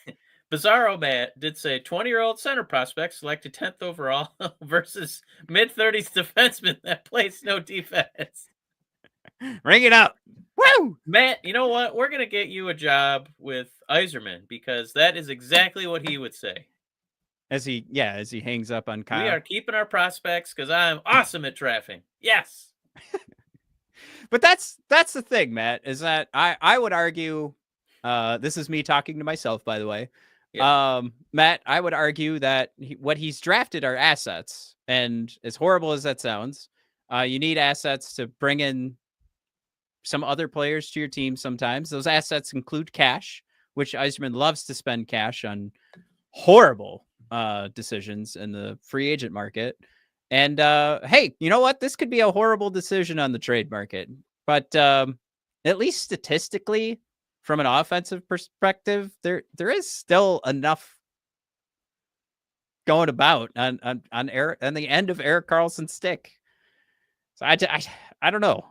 Bizarro Matt did say 20-year-old center prospect selected 10th overall versus mid-30s defenseman that plays no defense. Ring it up. Woo! Matt, you know what? We're going to get you a job with Yzerman because that is exactly what he would say. As he hangs up on Kyle. We are keeping our prospects because I'm awesome at drafting. Yes. But that's the thing, Matt, is that I would argue, this is me talking to myself, by the way. Yeah. Matt, I would argue that what he's drafted are assets. And as horrible as that sounds, you need assets to bring in some other players to your team sometimes. Those assets include cash, which Yzerman loves to spend cash on horrible decisions in the free agent market. And hey, you know what? This could be a horrible decision on the trade market. But at least statistically, from an offensive perspective, there is still enough going about on the end of Erik Karlsson's stick. So I don't know.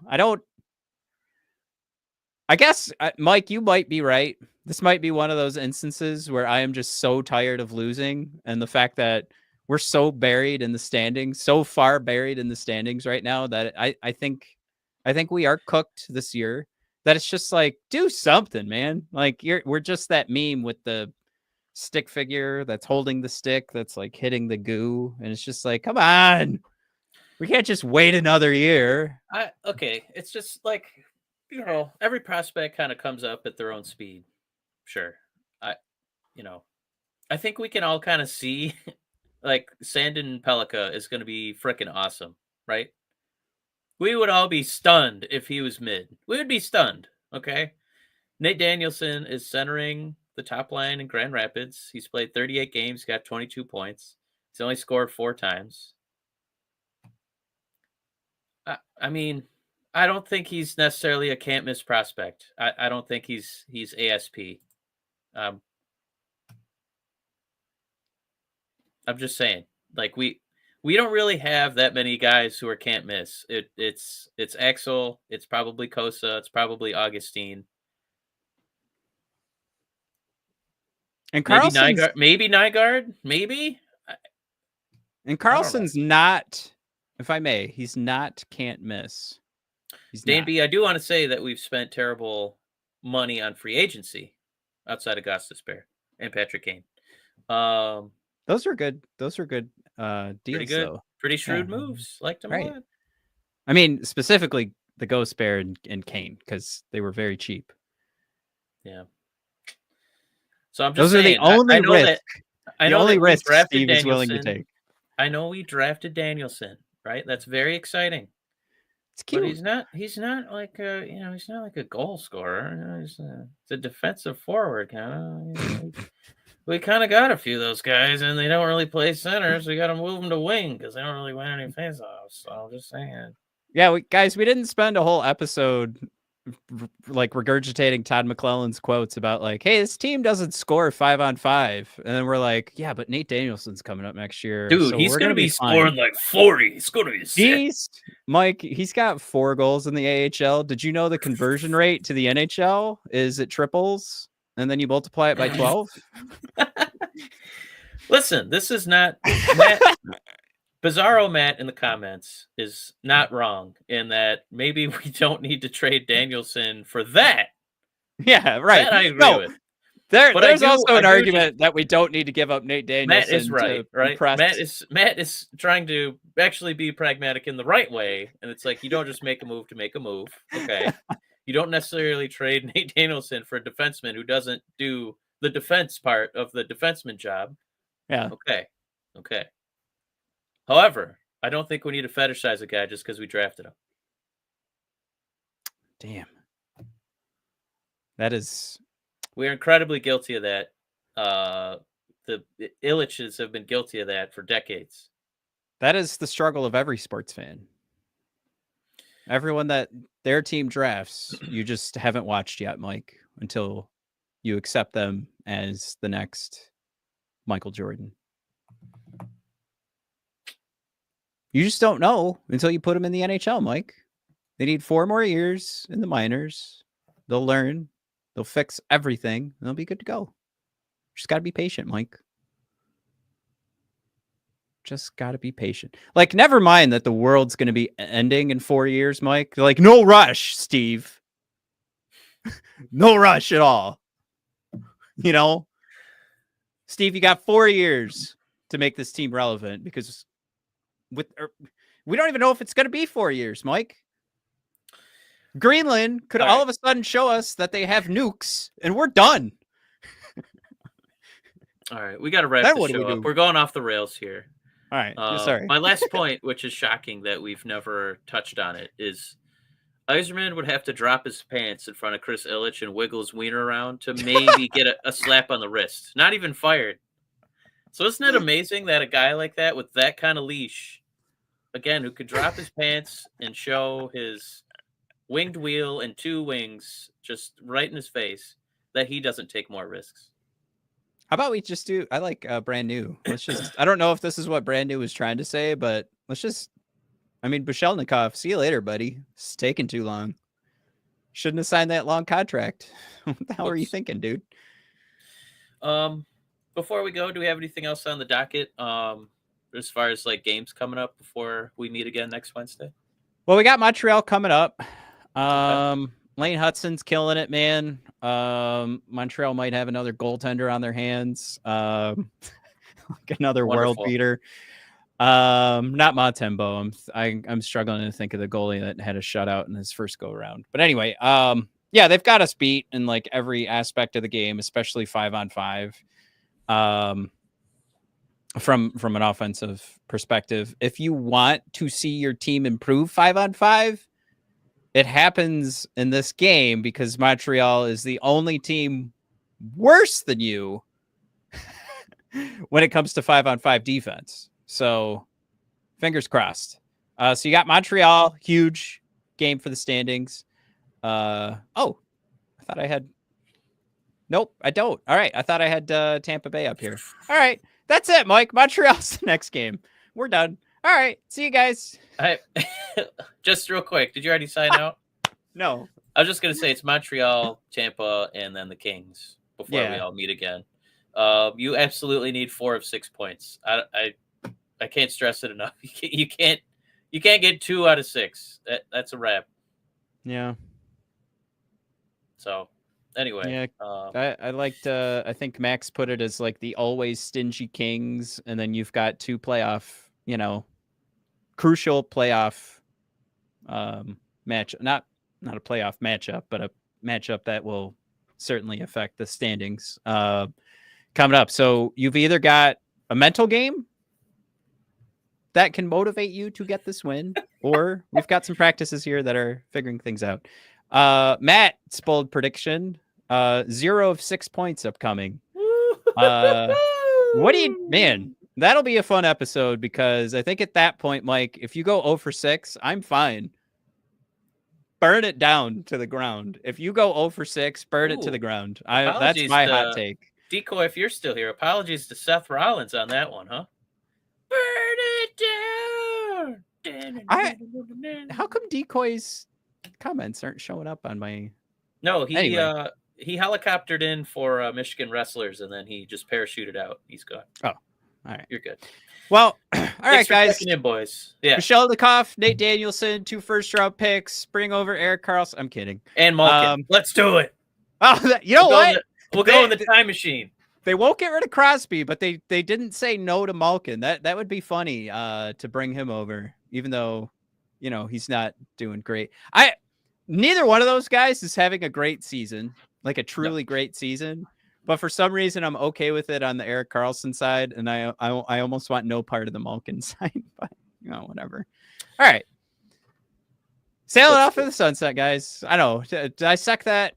I guess, Mike, you might be right. This might be one of those instances where I am just so tired of losing, and the fact that we're so buried in the standings, so far buried in the standings right now, that I think we are cooked this year. That it's just like, do something, man. Like we're just that meme with the stick figure that's holding the stick that's like hitting the goo, and it's just like, come on, we can't just wait another year. Okay, it's just like, you know, every prospect kind of comes up at their own speed. Sure. I think we can all kind of see like Sandin Pellikka is going to be freaking awesome, right? We would all be stunned if he was mid. We would be stunned, okay? Nate Danielson is centering the top line in Grand Rapids. He's played 38 games, got 22 points. He's only scored 4 times. I mean, I don't think he's necessarily a can't miss prospect. I don't think he's ASP. I'm just saying, like we don't really have that many guys who are can't miss. It's Axel, it's probably Kosa, it's probably Augustine. And Karlsson's maybe Nygaard, maybe. And Karlsson's not, if I may, he's not can't miss. Dan B, I do want to say that we've spent terrible money on free agency outside of Gostis Bear and Patrick Kane. Those are good. Those are good deals. Pretty good. Though. Pretty shrewd moves. Liked them a lot. I mean, specifically the Ghost Bear and Kane, because they were very cheap. Yeah. So I'm just saying, are the only risk. I know only risk Steve is willing to take. I know we drafted Danielson, right? That's very exciting. It's cute. But he's not like he's not like a goal scorer. He's a defensive forward kind of. We kind of got a few of those guys, and they don't really play center, so we got to move them to wing because they don't really win any faceoffs. So I'm just saying. Yeah, we didn't spend a whole episode like regurgitating Todd McClellan's quotes about like, hey, this team doesn't score 5-on-5, and then we're like, yeah, but Nate Danielson's coming up next year, dude. So he's gonna be scoring like 40. He's gonna be sick. Mike, he's got 4 goals in the AHL. Did you know the conversion rate to the NHL is it triples, and then you multiply it by 12? Listen, this is not Bizarro Matt in the comments is not wrong in that maybe we don't need to trade Danielson for that. Yeah, right. That I agree No, with. But there's also I an do just argument that we don't need to give up Nate Matt is Danielson right, to right? impress. Matt is trying to actually be pragmatic in the right way, and it's like you don't just make a move to make a move. Okay. You don't necessarily trade Nate Danielson for a defenseman who doesn't do the defense part of the defenseman job. Yeah. Okay. Okay. However, I don't think we need to fetishize a guy just because we drafted him. Damn. That is. We're incredibly guilty of that. The Illiches have been guilty of that for decades. That is the struggle of every sports fan. Everyone that their team drafts, you just haven't watched yet, Mike, until you accept them as the next Michael Jordan. You just don't know until you put them in the NHL, Mike. They need 4 more years in the minors. They'll learn. They'll fix everything. And they'll be good to go. Just got to be patient, Mike. Just got to be patient. Like, never mind that the world's going to be ending in 4 years, Mike. They're like, no rush, Steve. No rush at all. You know? Steve, you got 4 years to make this team relevant because we don't even know if it's going to be 4 years, Mike. Greenland could all of a sudden show us that they have nukes and we're done. All right, we got to wrap the show up. We're going off the rails here. All right, sorry. My last point, which is shocking that we've never touched on it, is Yzerman would have to drop his pants in front of Chris Illich and wiggle his wiener around to maybe get a slap on the wrist. Not even fired. So isn't it amazing that a guy like that with that kind of leash, again, who could drop his pants and show his winged wheel and 2 wings just right in his face, that he doesn't take more risks? How about we just do, I like brand new. Let's just, I don't know if this is what brand new was trying to say, but let's just, I mean, Bushelnikov, see you later, buddy. It's taking too long. Shouldn't have signed that long contract. What the hell are you thinking, dude? Before we go, do we have anything else on the docket as far as like games coming up before we meet again next Wednesday? Well, we got Montreal coming up. Okay. Lane Hutson's killing it, man. Montreal might have another goaltender on their hands. Like another Wonderful. world beater. Not Montembeau. I'm struggling to think of the goalie that had a shutout in his first go around. But anyway, yeah, they've got us beat in like every aspect of the game, especially 5-on-5. From an offensive perspective, if you want to see your team improve 5-on-5, it happens in this game because Montreal is the only team worse than you when it comes to 5-on-5 defense. So fingers crossed. So you got Montreal, huge game for the standings. I thought I had. Nope, I don't. All right. I thought I had Tampa Bay up here. All right. That's it, Mike. Montreal's the next game. We're done. All right. See you guys. Just real quick. Did you already sign out? No. I was just going to say it's Montreal, Tampa, and then the Kings before we all meet again. You absolutely need 4 of 6 points. I can't stress it enough. You can't get 2 out of 6. That's a wrap. Yeah. So anyway, I liked. I think Max put it as like the always stingy Kings, and then you've got 2 playoff, crucial playoff match. Not a playoff matchup, but a matchup that will certainly affect the standings coming up. So you've either got a mental game that can motivate you to get this win, or we've got some practices here that are figuring things out. Matt's bold prediction, 0 of 6 points upcoming. Man, that'll be a fun episode because I think at that point, Mike, if you go 0 for 6, I'm fine. Burn it down to the ground. If you go 0 for 6, burn it to the ground. That's my hot take. Decoy, if you're still here, apologies to Seth Rollins on that one, huh? Burn it down. How come Decoy's comments aren't showing up on my? No, he helicoptered in for Michigan wrestlers, and then he just parachuted out. He's gone. Oh, All right. You're good. Well, all right, Thanks for guys. checking in, boys. Yeah. Michelle Lecoff, Nate Danielson, 2 first-round picks. Bring over Eric Carlson. I'm kidding. And Malkin. Let's do it. Oh, you know what? We'll go in the time machine. They won't get rid of Crosby, but they didn't say no to Malkin. That would be funny to bring him over, even though, he's not doing great. Neither one of those guys is having a great season, like a truly great season. But for some reason, I'm okay with it on the Eric Carlson side, and I almost want no part of the Malkin side. But whatever. All right, sail it off in the sunset, guys. I know, dissect that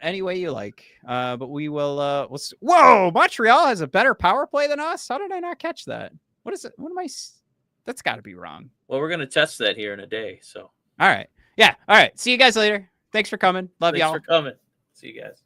any way you like. But we will. Whoa, Montreal has a better power play than us. How did I not catch that? What is it? What am I? That's got to be wrong. Well, we're gonna test that here in a day. So. All right. Yeah. All right. See you guys later. Thanks for coming. Love y'all. Thanks for coming. See you guys.